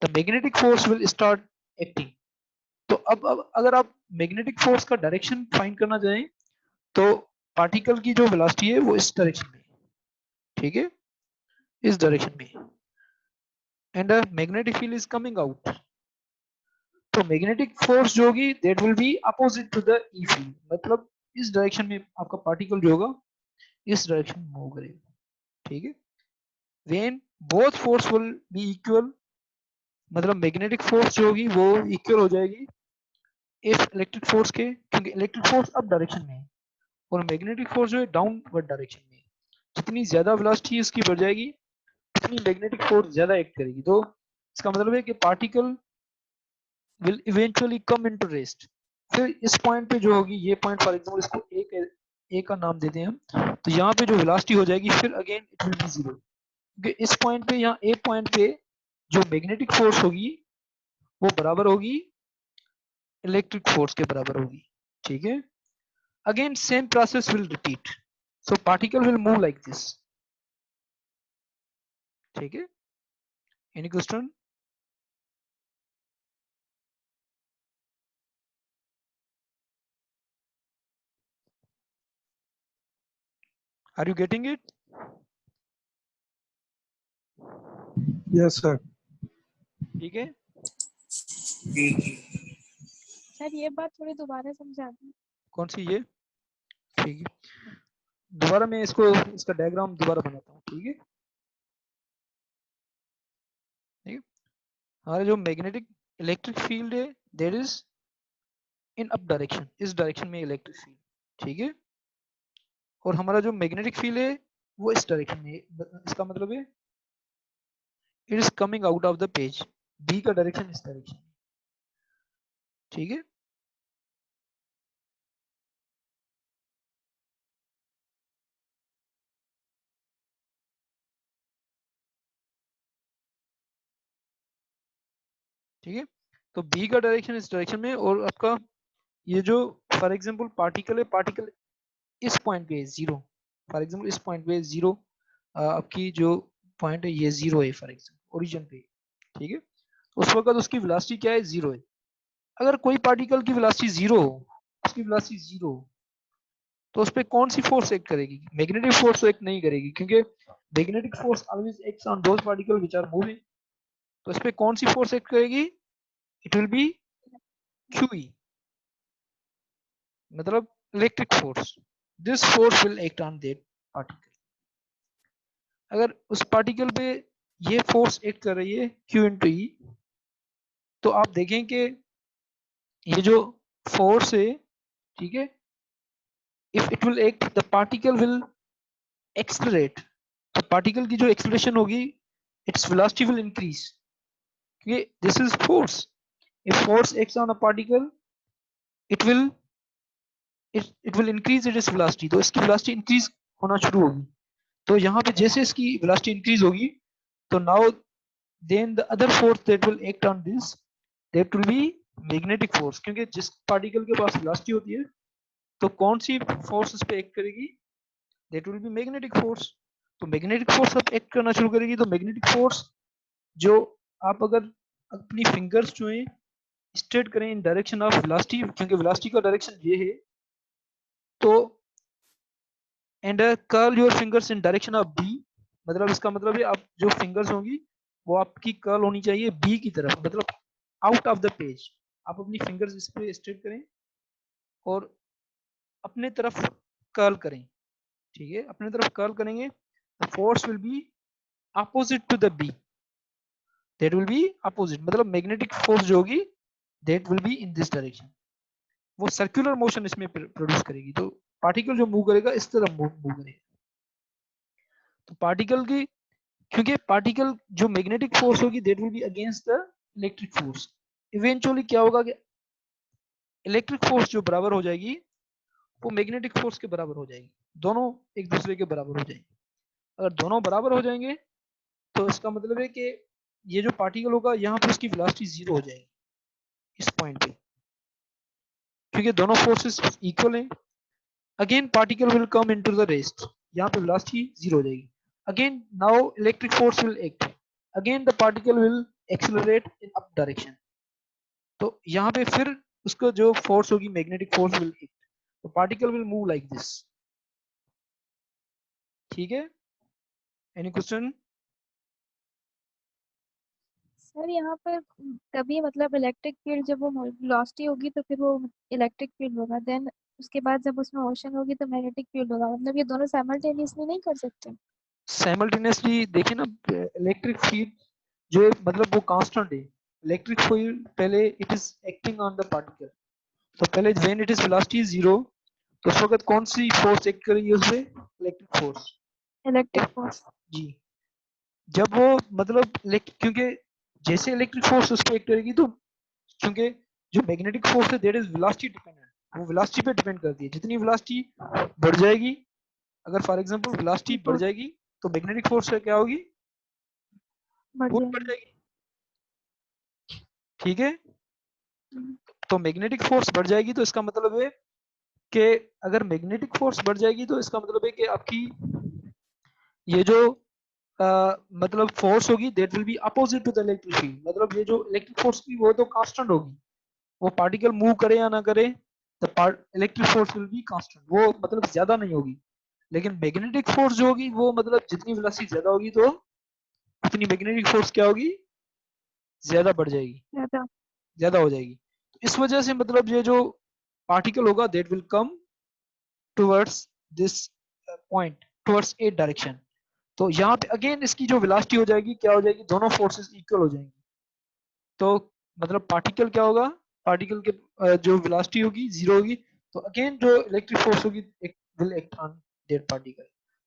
the magnetic force will start acting. तो अब अगर आप मैग्नेटिक फोर्स का डायरेक्शन फाइंड करना चाहें तो पार्टिकल की जो वेलोसिटी है वो इस डायरेक्शन में, ठीक है, इस डायरेक्शन में, and magnetic field is coming out, तो मैग्नेटिक फोर्स जो होगी that will be opposite to the E field, मतलब इस डायरेक्शन में आपका पार्टिकल जो होगा इस डायरेक्शन में मूव करेगा। ठीक है, when both force will be equal, मतलब मैग्नेटिक फोर्स जो होगी वो इक्वल हो जाएगी इफ इलेक्ट्रिक फोर्स के, क्योंकि इलेक्ट्रिक फोर्स अप डायरेक्शन में है और मैग्नेटिक फोर्स जो है डाउनवर्ड डायरेक्शन में है, जितनी ज्यादा वेलोसिटी इसकी बढ़ जाएगी उतनी मैग्नेटिक फोर्स ज्यादा एक्ट करेगी, तो इसका मतलब है कि particle will eventually come into rest. फिर इस पॉइंट पे जो होगी, ये पॉइंट फॉर एग्जांपल इसको ए का नाम देते हैं हम, तो यहाँ पे जो वेलोसिटी हो जाएगी फिर again it will be zero, क्योंकि इस पॉइंट पे, यहाँ ए पॉइंट पे जो मैग्नेटिक फोर्स होगी वो बराबर होगी इलेक्ट्रिक फोर्स के बराबर होगी। ठीक है, again same process will repeat, so particle will move like this, ठीक है, Any question? Are you getting it? Yes, sir. ठीक है? सर ये बात थोड़ी दोबारा समझा दें। कौन सी ये? ठीक है, दोबारा मैं इसको इसका डायग्राम दोबारा बनाता हूँ। ठीक है, हमारा जो मैग्नेटिक इलेक्ट्रिक फील्ड है that is in up direction, इस डायरेक्शन में इलेक्ट्रिक फील्ड। ठीक है, और हमारा जो मैग्नेटिक फील्ड है वो इस डायरेक्शन में, इसका मतलब है it is coming out of the page, B का डायरेक्शन इस डायरेक्शन। ठीक है, ठीक है, तो बी का डायरेक्शन इस डायरेक्शन में, और आपका ये जो फॉर एग्जांपल पार्टिकल है, पार्टिकल इस पॉइंट पे है जीरो, फॉर एग्जांपल इस पॉइंट पे जीरो, आपकी जो पॉइंट है ये जीरो है फॉर एग्जांपल ओरिजिन पे। ठीक है, उस वक्त उसकी वेलोसिटी क्या है? जीरो है। अगर कोई पार्टिकल की वेलोसिटी जीरो हो, उसकी वेलोसिटी जीरो हो, तो उस पर कौन सी फोर्स एक्ट करेगी? मैग्नेटिक फोर्स एक्ट नहीं करेगी, क्योंकि magnetic force always acts on those particle which are moving. तो इस पे कौन सी फोर्स एक्ट करेगी? इट विल बी QE, मतलब electric force. This force will act on that particle. अगर उस पार्टिकल पे ये फोर्स एक्ट कर रही है Q इंटू E, तो आप देखें कि ये जो फोर्स है, ठीक है, if it will act the particle will accelerate, तो पार्टिकल की जो एक्सेलरेशन होगी इट्स वेलोसिटी विल इंक्रीज, क्योंकि this is force. If force acts on a particle it will increase its velocity, तो इसकी वेलोसिटी इंक्रीज होना शुरू होगी। तो यहाँ पे जैसे इसकी वेलोसिटी इंक्रीज होगी, तो now then the other force that will act on this that will be magnetic force, क्योंकि जिस पार्टिकल के पास वेलोसिटी होती है तो कौन सी फोर्स इस पे एक्ट करेगी? That will be magnetic force. तो मैग्नेटिक फोर्स अब एक्ट करना शुरू करेगी, तो मैग्नेटिक फोर्स जो आप अगर अपनी फिंगर्स जो है स्ट्रेट करें इन डायरेक्शन ऑफ वेलोसिटी, क्योंकि वेलोसिटी का डायरेक्शन ये है, तो and curl your fingers in direction of B, मतलब इसका मतलब है आप जो फिंगर्स होंगी वो आपकी कर्ल होनी चाहिए बी की तरफ, मतलब आउट ऑफ द पेज। आप अपनी फिंगर्स इस पे स्ट्रेट करें और अपने तरफ कर्ल करें। ठीक है, अपने तरफ कर्ल करेंगे, the force will be opposite to the B, that will be opposite, मतलब मैग्नेटिक फोर्स जो होगी that will be in this direction. वो सर्कुलर मोशन इसमें प्रोड्यूस करेगी, तो पार्टिकल जो मूव करेगा इस तरफ मूव करेगा। तो पार्टिकल की, क्योंकि पार्टिकल जो मैग्नेटिक फोर्स होगी that will be against the electric force, eventually क्या होगा कि इलेक्ट्रिक फोर्स जो बराबर हो जाएगी वो मैग्नेटिक फोर्स के बराबर हो जाएगी, दोनों एक दूसरे के बराबर हो जाएंगे। अगर दोनों बराबर हो जाएंगे तो इसका मतलब है कि ये जो पार्टिकल होगा यहाँ पे उसकी वेलोसिटी जीरो हो जाएगी इस पॉइंट पे, क्योंकि दोनों फोर्सेस इक्वल हैं। Again particle will come into the rest, यहाँ पे वेलोसिटी जीरो हो जाएगी। Again now electric force will act, again the particle will accelerate in up direction, तो यहाँ पे फिर उसका जो फोर्स होगी मैग्नेटिक फोर्स विल एक्ट, तो particle will move like this. ठीक है, एनी क्वेश्चन? सर यहाँ पर तभी मतलब इलेक्ट्रिक फील्ड जब वो वेलोसिटी होगी तो फिर वो इलेक्ट्रिक फील्ड होगा, देन उसके बाद जब उसमें मोशन होगी तो मैग्नेटिक फील्ड होगा, मतलब ये दोनों साइमल्टेनियसली नहीं कर सकते? साइमल्टेनियसली देखिए ना, इलेक्ट्रिक फील्ड जो है मतलब वो कांस्टेंट है। इलेक्ट्रिक फील्ड पहले it is acting on the particle, तो पहले when it is velocity zero, तो उस वक्त कौन सी फोर्स एक्ट करेगी उस पे? Electric force. Electric force. जी, जब वो मतलब क्योंकि जैसे इलेक्ट्रिक फोर्स उस पे एक्ट करेगी, तो क्योंकि जो मैग्नेटिक फोर्स है दैट इज वेलोसिटी डिपेंडेंट, वो वेलोसिटी पे डिपेंड करती है। जितनी वेलोसिटी बढ़ जाएगी, अगर फॉर एग्जांपल वेलोसिटी बढ़ जाएगी तो मैग्नेटिक फोर्स क्या होगी? वो बढ़ जाएगी। ठीक है, तो मैग्नेटिक फोर्स बढ़ जाएगी, तो इसका मतलब है कि अगर मैग्नेटिक फोर्स बढ़ जाएगी तो इसका मतलब है कि आपकी ये जो मतलब फोर्स होगी that will be opposite to the electric field, मतलब ये जो इलेक्ट्रिक फोर्स की वो तो कांस्टेंट होगी, वो पार्टिकल मूव करे या ना करे the electric force will be constant, वो मतलब ज्यादा नहीं होगी। लेकिन मैग्नेटिक फोर्स जो होगी वो मतलब जितनी वेलोसिटी ज्यादा होगी तो उतनी मैग्नेटिक फोर्स क्या होगी, ज्यादा बढ़ जाएगी, ज्यादा। ज्यादा हो जाएगी। तो इस वजह से मतलब ये जो पार्टिकल होगा that will come towards this point, towards a direction. तो यहाँ पे अगेन इसकी जो वेलोसिटी हो जाएगी क्या हो जाएगी, दोनों फोर्सेस इक्वल हो जाएंगी। तो मतलब पार्टिकल क्या होगा, पार्टिकल के जो वेलोसिटी होगी जीरो होगी, तो अगेन जो इलेक्ट्रिक फोर्स होगी will act on that particle,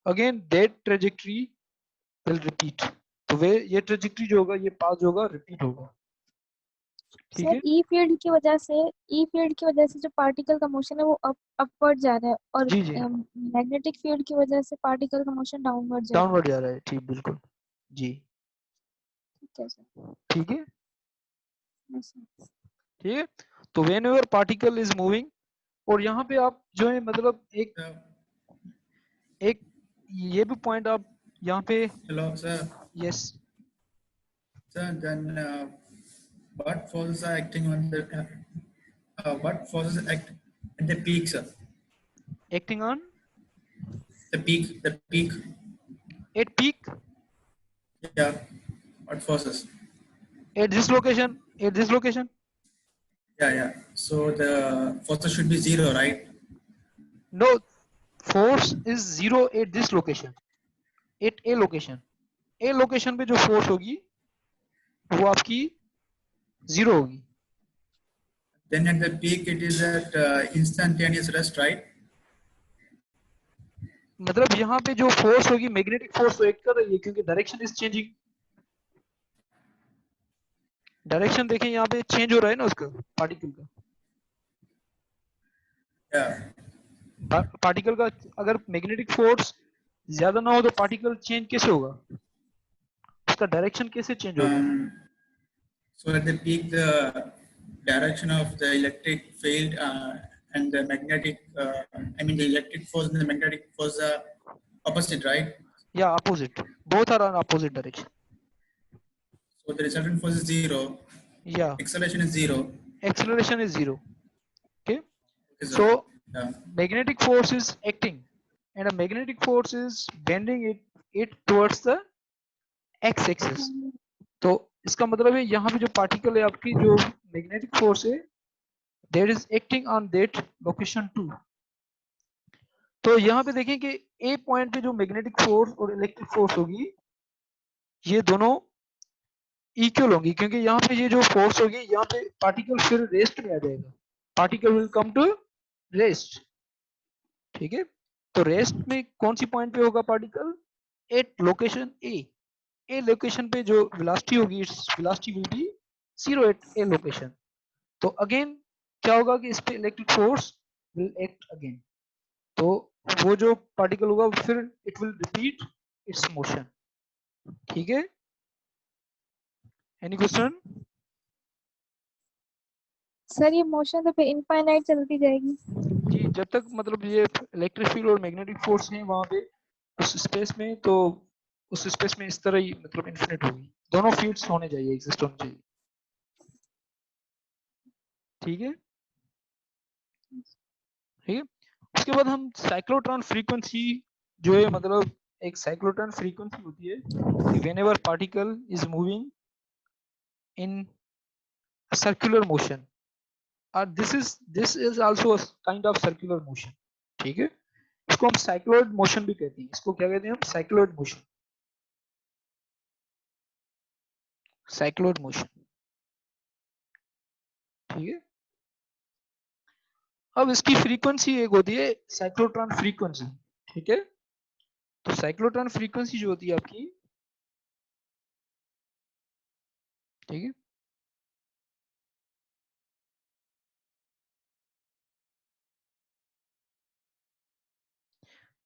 again that trajectory will repeat. तो वे ये ट्रेजेक्टरी जो होगा ये पाथ जो होगा रिपीट होगा। ठीक सर है, ई फील्ड की वजह से, ई फील्ड की वजह से जो पार्टिकल का मोशन है वो अपवर्ड जा रहा है, और जी जी मैग्नेटिक फील्ड की वजह से पार्टिकल का मोशन डाउनवर्ड जा रहा है। डाउनवर्ड जा रहा है, ठीक बिल्कुल जी। ठीक है सर। ठीक है, Yes, sir. ठीक है। तो when ever particle is moving, और यहाँ पे आप जो है मतलब एक ये भी पॉइंट आप यहाँ पे, Hello, sir. Yes Sir, then what forces are acting on the what forces act at the peak, sir? Acting on The peak. At peak Yeah. What forces? at this location, at this location. Yeah, yeah. So the forces should be zero, right? No, force is zero at this location, at a location, a location पे जो force होगी वो आपकी zero होगी। Then at the peak, it is at instantaneous rest, right? मतलब यहाँ पे जो force होगी मैग्नेटिक force तो एक्ट कर रही है क्योंकि डायरेक्शन इज चेंजिंग, डायरेक्शन देखें यहाँ पे चेंज हो रहा है ना उसका पार्टिकल का, Yeah. पार्टिकल का अगर मैग्नेटिक फोर्स ज्यादा ना हो तो पार्टिकल चेंज कैसे होगा, उसका डायरेक्शन कैसे चेंज होगा। So at the peak, the direction of the electric field and the magnetic, I mean the electric force and the magnetic force are opposite, right? या opposite, both are on opposite direction. So the resultant force is zero, या acceleration is zero. Acceleration is zero. Okay, Okay, sir. so Yeah. magnetic force is acting and a magnetic force is bending it towards the x axis। तो इसका मतलब है यहाँ पे जो particle है आपकी जो मैग्नेटिक फोर्स है that is acting on that location 2। तो यहाँ पे देखें कि ए पॉइंट पे जो मैग्नेटिक फोर्स और इलेक्ट्रिक फोर्स होगी ये दोनों इक्वल होंगी, क्योंकि यहाँ पे ये जो फोर्स होगी यहाँ पे पार्टिकल फिर रेस्ट में आ जाएगा, particle will come to rest. ठीक है, तो रेस्ट में कौन सी पॉइंट पे होगा particle, at location A location पे जो वेलोसिटी होगी its velocity will be zero at A location. तो अगेन क्या होगा कि इस पे electric force will act again, तो वो जो पार्टिकल होगा फिर it will repeat its motion. ठीक है, एनी क्वेश्चन। सर ये मोशन तो फिर इनफाइनाइट चलती जाएगी। जी, जब तक मतलब ये इलेक्ट्रिक फील्ड और मैग्नेटिक फोर्स है वहां पे उस स्पेस में, तो उस स्पेस में इस तरह ही मतलब इन्फिनिट होगी, दोनों फील्ड्स होने चाहिए, एग्जिस्ट होने चाहिए। ठीक है, ठीक है। उसके बाद हम साइक्लोट्रॉन फ्रीक्वेंसी जो है मतलब एक साइक्लोट्रॉन फ्रीक्वेंसी होती है whenever particle is moving in circular motion, और this is also kind of circular motion. ठीक है, इसको हम साइक्लोइड मोशन भी कहते हैं, इसको क्या कहते हैं हम, साइक्लोइड मोशन, साइक्लोइड मोशन। ठीक है, अब इसकी फ्रीक्वेंसी एक होती है साइक्लोट्रॉन फ्रीक्वेंसी। ठीक है, तो साइक्लोट्रॉन फ्रीक्वेंसी जो होती है आपकी, ठीक है,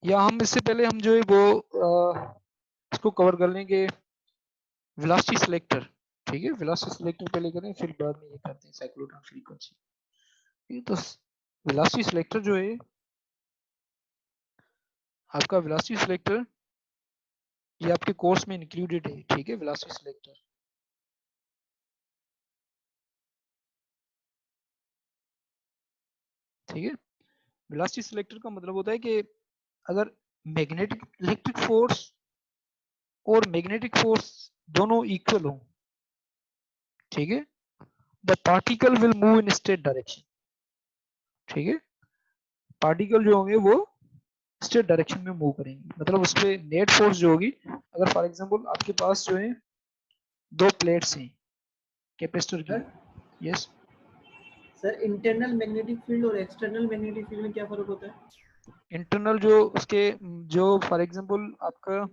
या हम इससे पहले हम जो है वो इसको कवर कर लेंगे वेलोसिटी सिलेक्टर। ठीक है, वेलोसिटी सिलेक्टर पहले करें फिर बाद में ये करते हैं साइक्लोट्रॉन फ्रीक्वेंसी। ठीक है, तो वेलोसिटी सिलेक्टर जो है आपका, वेलोसिटी सिलेक्टर ये आपके कोर्स में इंक्लूडेड है, ठीक है, वेलोसिटी सिलेक्टर। ठीक है, वेलोसिटी सिलेक्टर का मतलब होता है कि अगर मैग्नेटिक इलेक्ट्रिक फोर्स और मैग्नेटिक फोर्स दोनों इक्वल हो, ठीक है, the particle will move in straight direction. ठीक है, पार्टिकल जो होंगे वो स्ट्रेट डायरेक्शन में मूव करेंगे, मतलब उस पर नेट फोर्स जो होगी, अगर फॉर एग्जांपल आपके पास जो है दो प्लेट्स हैं कैपेसिटर की। Yes sir internal magnetic field और एक्सटर्नल मैग्नेटिक फील्ड में क्या फर्क होता है? इंटरनल जो उसके जो फॉर एग्जांपल आपका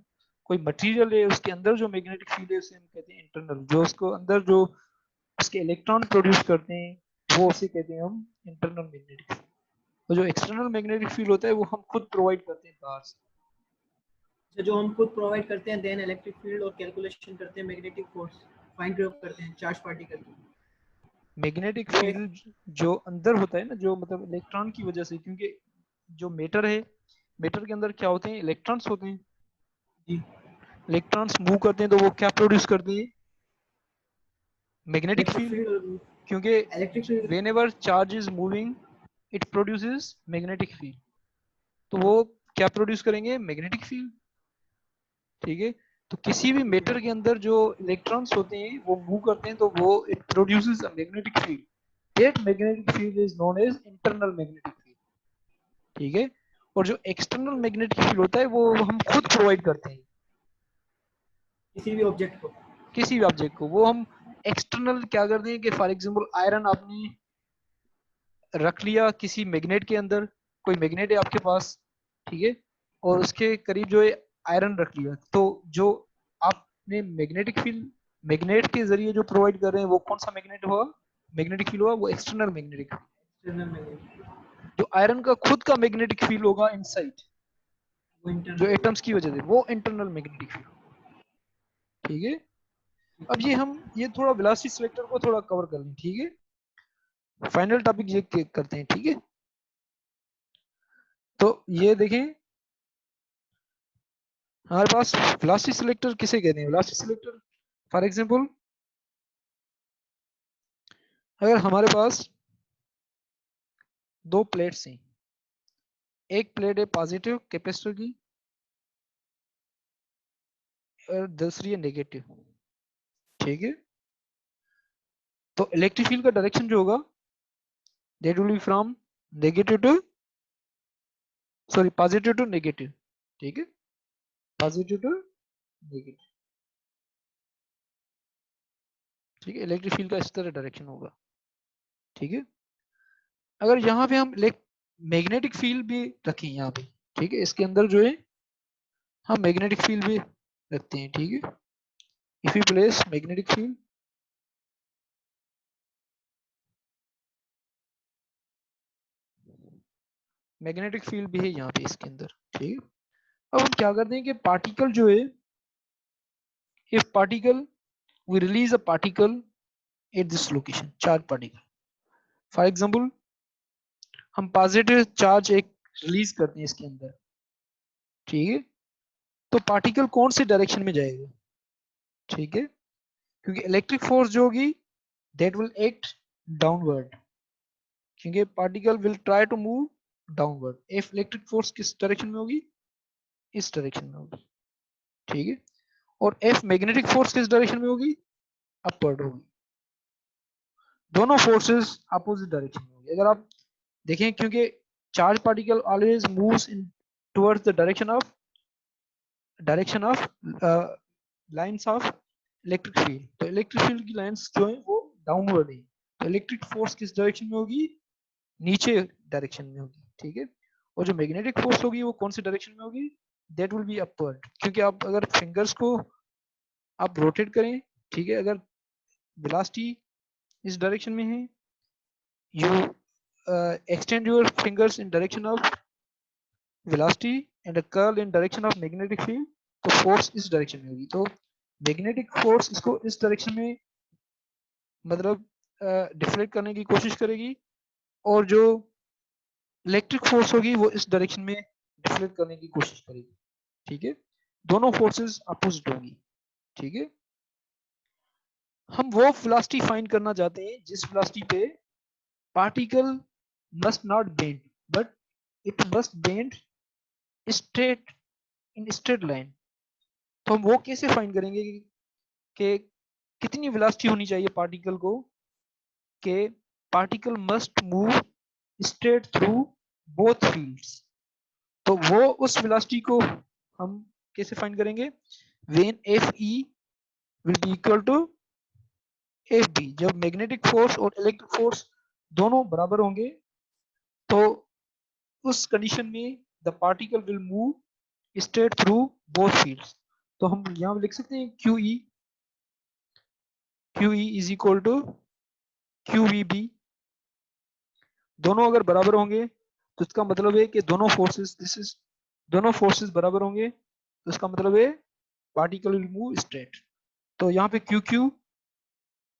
कोई मटेरियल है उसके अंदर जो मैग्नेटिक फील्ड है उसे हम कहते हैं इंटरनल, जो उसको अंदर जो उसके इलेक्ट्रॉन प्रोड्यूस करते हैं वो उसे कहते हैं हम इंटरनल मैग्नेटिक फील्ड। और जो एक्सटर्नल मैग्नेटिक फील्ड होता है वो हम खुद प्रोवाइड करते हैं बाहर से। तो जो हम खुद प्रोवाइड करते हैं देन इलेक्ट्रिक फील्ड और कैलकुलेशन करते हैं मैग्नेटिक फोर्स फाइंड आउट करते हैं चार्ज पार्टिकल की। मैग्नेटिक फील्ड जो अंदर होता है ना, जो मतलब इलेक्ट्रॉन की वजह से, क्योंकि जो मैटर है, मैटर के अंदर क्या होते हैं, इलेक्ट्रॉन्स होते हैं। जी इलेक्ट्रॉन्स मूव करते हैं तो वो क्या प्रोड्यूस करते हैं, मैग्नेटिक इलेक्ट्रिक फील्ड। फील्ड और क्योंकि electric field. whenever charge is moving it produces magnetic field, तो वो क्या प्रोड्यूस करेंगे, मैग्नेटिक फील्ड। ठीक है, तो किसी भी मैटर के अंदर जो इलेक्ट्रॉन्स होते हैं वो मूव करते हैं तो वो it produces a magnetic field, that magnetic field is known as internal magnetic field. ठीक है, और जो एक्सटर्नल मैग्नेटिक फील्ड होता है वो हम खुद प्रोवाइड करते हैं किसी भी ऑब्जेक्ट को। किसी भी ऑब्जेक्ट को। वो हम एक्सटर्नल क्या करते हैं कि फॉर एग्जांपल आयरन आपने रख लिया किसी मैग्नेट के अंदर, कोई मैग्नेट है आपके पास, ठीक है, और उसके करीब जो है आयरन रख लिया, तो जो आपने मैग्नेटिक फील्ड मैग्नेट के जरिए जो प्रोवाइड कर रहे हैं वो कौन सा मैग्नेट हुआ, मैग्नेटिक फील्ड हुआ, वो external magnetic field. External magnetic जो आयरन का खुद का मैग्नेटिक फील्ड होगा इनसाइड, वो जो इंटरनल। एटम्स की वजह से, वो इंटरनल मैग्नेटिक फील्ड। ठीक है, अब ये थोड़ा वेलोसिटी सिलेक्टर को थोड़ा कवर कर लें। ठीक है, फाइनल टॉपिक ये करते हैं। ठीक है, तो ये देखें हमारे पास वेलोसिटी सिलेक्टर किसे कहते हैं। वेलोसिटी सिलेक्टर फॉर एग्जांपल अगर हमारे पास दो प्लेट्स हैं, एक प्लेट है पॉजिटिव कैपेसिटर की और दूसरी है नेगेटिव। ठीक है, तो इलेक्ट्रिक फील्ड का डायरेक्शन जो होगा that will be from negative to positive to negative. ठीक है, पॉजिटिव टू नेगेटिव। ठीक है, इलेक्ट्रिक फील्ड का इस तरह डायरेक्शन होगा। ठीक है, अगर यहाँ पे हम मैग्नेटिक फील्ड भी रखें यहाँ पे, ठीक है, इसके अंदर जो है हम मैग्नेटिक फील्ड भी रखते हैं। ठीक है, if you place magnetic field, magnetic field भी है यहाँ पे इसके अंदर। ठीक है, अब हम क्या करते हैं कि पार्टिकल जो है, if particle we release a particle at this location, charge particle for example, हम पॉजिटिव चार्ज एक रिलीज करते हैं इसके अंदर। ठीक है, तो पार्टिकल कौन से डायरेक्शन में जाएगा, ठीक है, क्योंकि इलेक्ट्रिक फोर्स जो होगी दैट विल एक्ट डाउनवर्ड, क्योंकि particle will try to move downward. If electric force किस डायरेक्शन में होगी, इस डायरेक्शन में होगी। ठीक है, और एफ मैग्नेटिक फोर्स किस डायरेक्शन में होगी, अपवर्ड होगी। दोनों फोर्सेस अपोजिट डायरेक्शन में होगी। अगर आप देखें, क्योंकि charge particle always moves in towards the direction of lines of electric field, तो इलेक्ट्रिक फील्ड की लाइंस जो है वो डाउनवर्ड है, तो इलेक्ट्रिक फोर्स किस डायरेक्शन में होगी, नीचे डायरेक्शन में होगी। ठीक है, और जो मैग्नेटिक फोर्स होगी वो कौन सी डायरेक्शन में होगी, दैट विल बी अपवर्ड, क्योंकि आप अगर फिंगर्स को आप रोटेट करें, ठीक है, अगर वेलोसिटी इस डायरेक्शन में है, you extend your fingers in direction of velocity and a curl in direction of magnetic field, तो फोर्स इस डायरेक्शन में होगी। तो मैग्नेटिक फोर्स इसको इस डायरेक्शन में मतलब डिफ्लेक्ट करने की कोशिश करेगी, और जो इलेक्ट्रिक फोर्स होगी वो इस डायरेक्शन में डिफ्लेक्ट करने की कोशिश करेगी। ठीक है, दोनों फोर्सेस अपोजिट होंगी, ठीक है। हम वो वेलोसिटी फाइंड करना चाहते हैं जिस वेलोसिटी पे particle must not bend but it must bend straight in straight line. तो हम वो कैसे फाइंड करेंगे कि कितनी वेलोसिटी होनी चाहिए पार्टिकल को कि particle must move straight through both fields. तो वो उस वेलोसिटी को हम कैसे फाइंड करेंगे, when F E will be equal to F B. जब मैग्नेटिक फोर्स और इलेक्ट्रिक फोर्स दोनों बराबर होंगे तो उस कंडीशन में the particle will move straight through both fields. तो हम यहाँ लिख सकते हैं q E is equal to q v B. दोनों अगर बराबर होंगे तो इसका मतलब है कि दोनों फोर्सेस बराबर होंगे, तो इसका मतलब है पार्टिकल विल मूव स्ट्रेट। तो यहाँ पे क्यू क्यू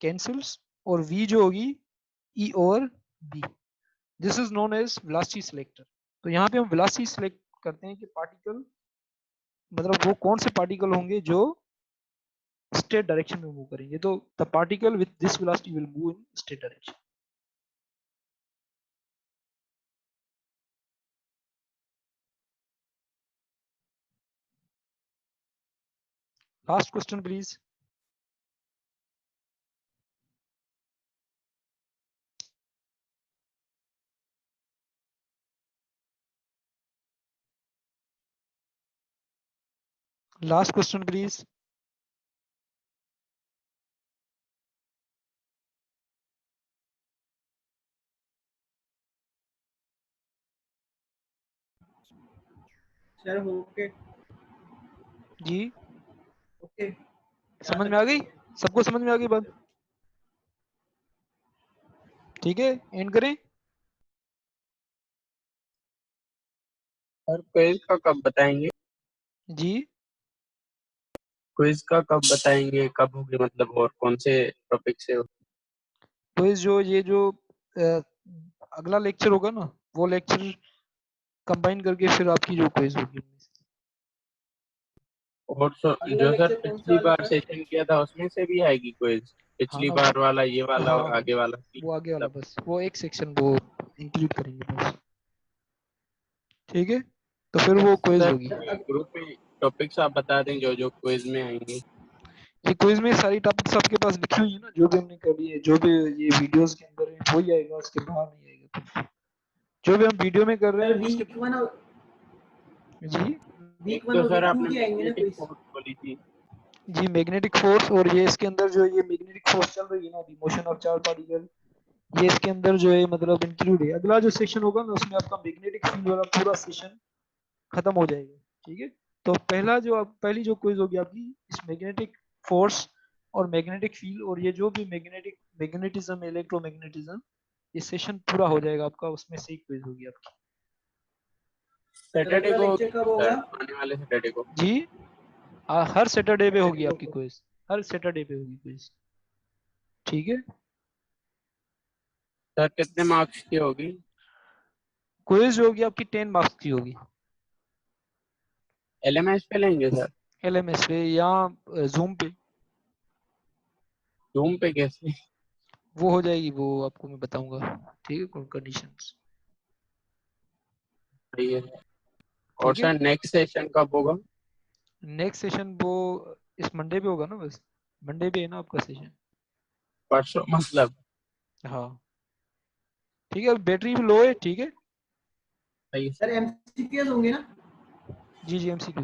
कैंसिल्स और v जो होगी e over b। This is known as velocity selector. तो यहाँ पे हम वेलोसिटी सिलेक्ट करते हैं कि पार्टिकल मतलब वो कौन से पार्टिकल होंगे जो स्ट्रेट डायरेक्शन में मूव करेंगे। तो the particle with this velocity will move in straight direction. Last question, please. Last question, please. Sir okay जी ओके समझ में आ गई? सबको समझ में आ गई बात? ठीक है, एंड करें। सर क्विज का कब बताएंगे? जी क्विज का कब बताएंगे, कब होगी मतलब, और कौन से टॉपिक से? तो इस जो ये जो अगला लेक्चर होगा ना, वो लेक्चर कंबाइन करके फिर आपकी जो क्विज होगी। और अगला जो सर लेक्चर कौन सा पिछली वाला बार सर? सेशन किया था उसमें से भी आएगी क्विज? पिछली हाँ बार वाला, ये वाला हाँ, और आगे वाला वो आगे वाला मतलब? बस वो एक सेक्शन वो इंक्लूड करेंगे बस, ठीक है। तो फिर वो क्विज सर होगी। ग्रुप में टॉपिक्स आप बता दें जो जो क्विज में आएंगे। ये क्विज में सारी टॉपिक्स आपके पास लिखी हुई है ना, जो भी हमने करी है, जो भी ये वीडियोस के अंदर है वही आएगा, उसके बाहर नहीं आएगा कुछ। जो भी हम वीडियो में कर रहे सर हैं उसके वीक वन और जी एक वीक वन तो और सर वीक टू आपने की आएंगे ना मैग्नेटिक क्विज? फोर्स बोली थी। जी मैग्नेटिक फोर्स, और ये इसके अंदर जो ये मैग्नेटिक फोर्स चल रही है ना, दी मोशन ऑफ चार्ज पार्टिकल, ये इसके अंदर जो है मतलब इंक्लूड है। अगला जो सेशन होगा ना उसमें आपका मैग्नेटिक फील्ड वाला पूरा सेशन खत्म हो जाएगा, ठीक है। तो पहली जो क्विज होगी आपकी इस मैग्नेटिक फोर्स और मैग्नेटिक फील्ड और ये जो भी मैग्नेटिज्म इलेक्ट्रोमैग्नेटिज्म, ये सेशन पूरा हो जाएगा आपका, उसमें से ही क्विज होगी आपकी। सर सैटरडे अगला को लेक्चर कब होगा? आने वाले सैटरडे को? जी हर सैटरडे पे होगी सैटरडे आपकी को। क्विज, हर सैटरडे पे होगी क्विज, ठीक है। सर कितने मार्क्स की होगी? क्विज जो होगी आपकी 10 मार्क्स की होगी, एलएमएस पे लेंगे सर? एलएमएस पे या जूम पे, जूम पे कैसे? वो हो जाएगी, वो आपको मैं बताऊंगा, ठीक है, कंडीशंस, सही है। और ठीक है। सर नेक्स्ट सेशन कब होगा? नेक्स्ट सेशन वो इस मंडे पे होगा ना, बस मंडे पे है ना आपका सेशन। परसों मतलब? हाँ ठीक है, बैटरी भी लो है, ठीक है। सही है। सर एमसीक्यूज होंगे ना? जी एमसीक्यू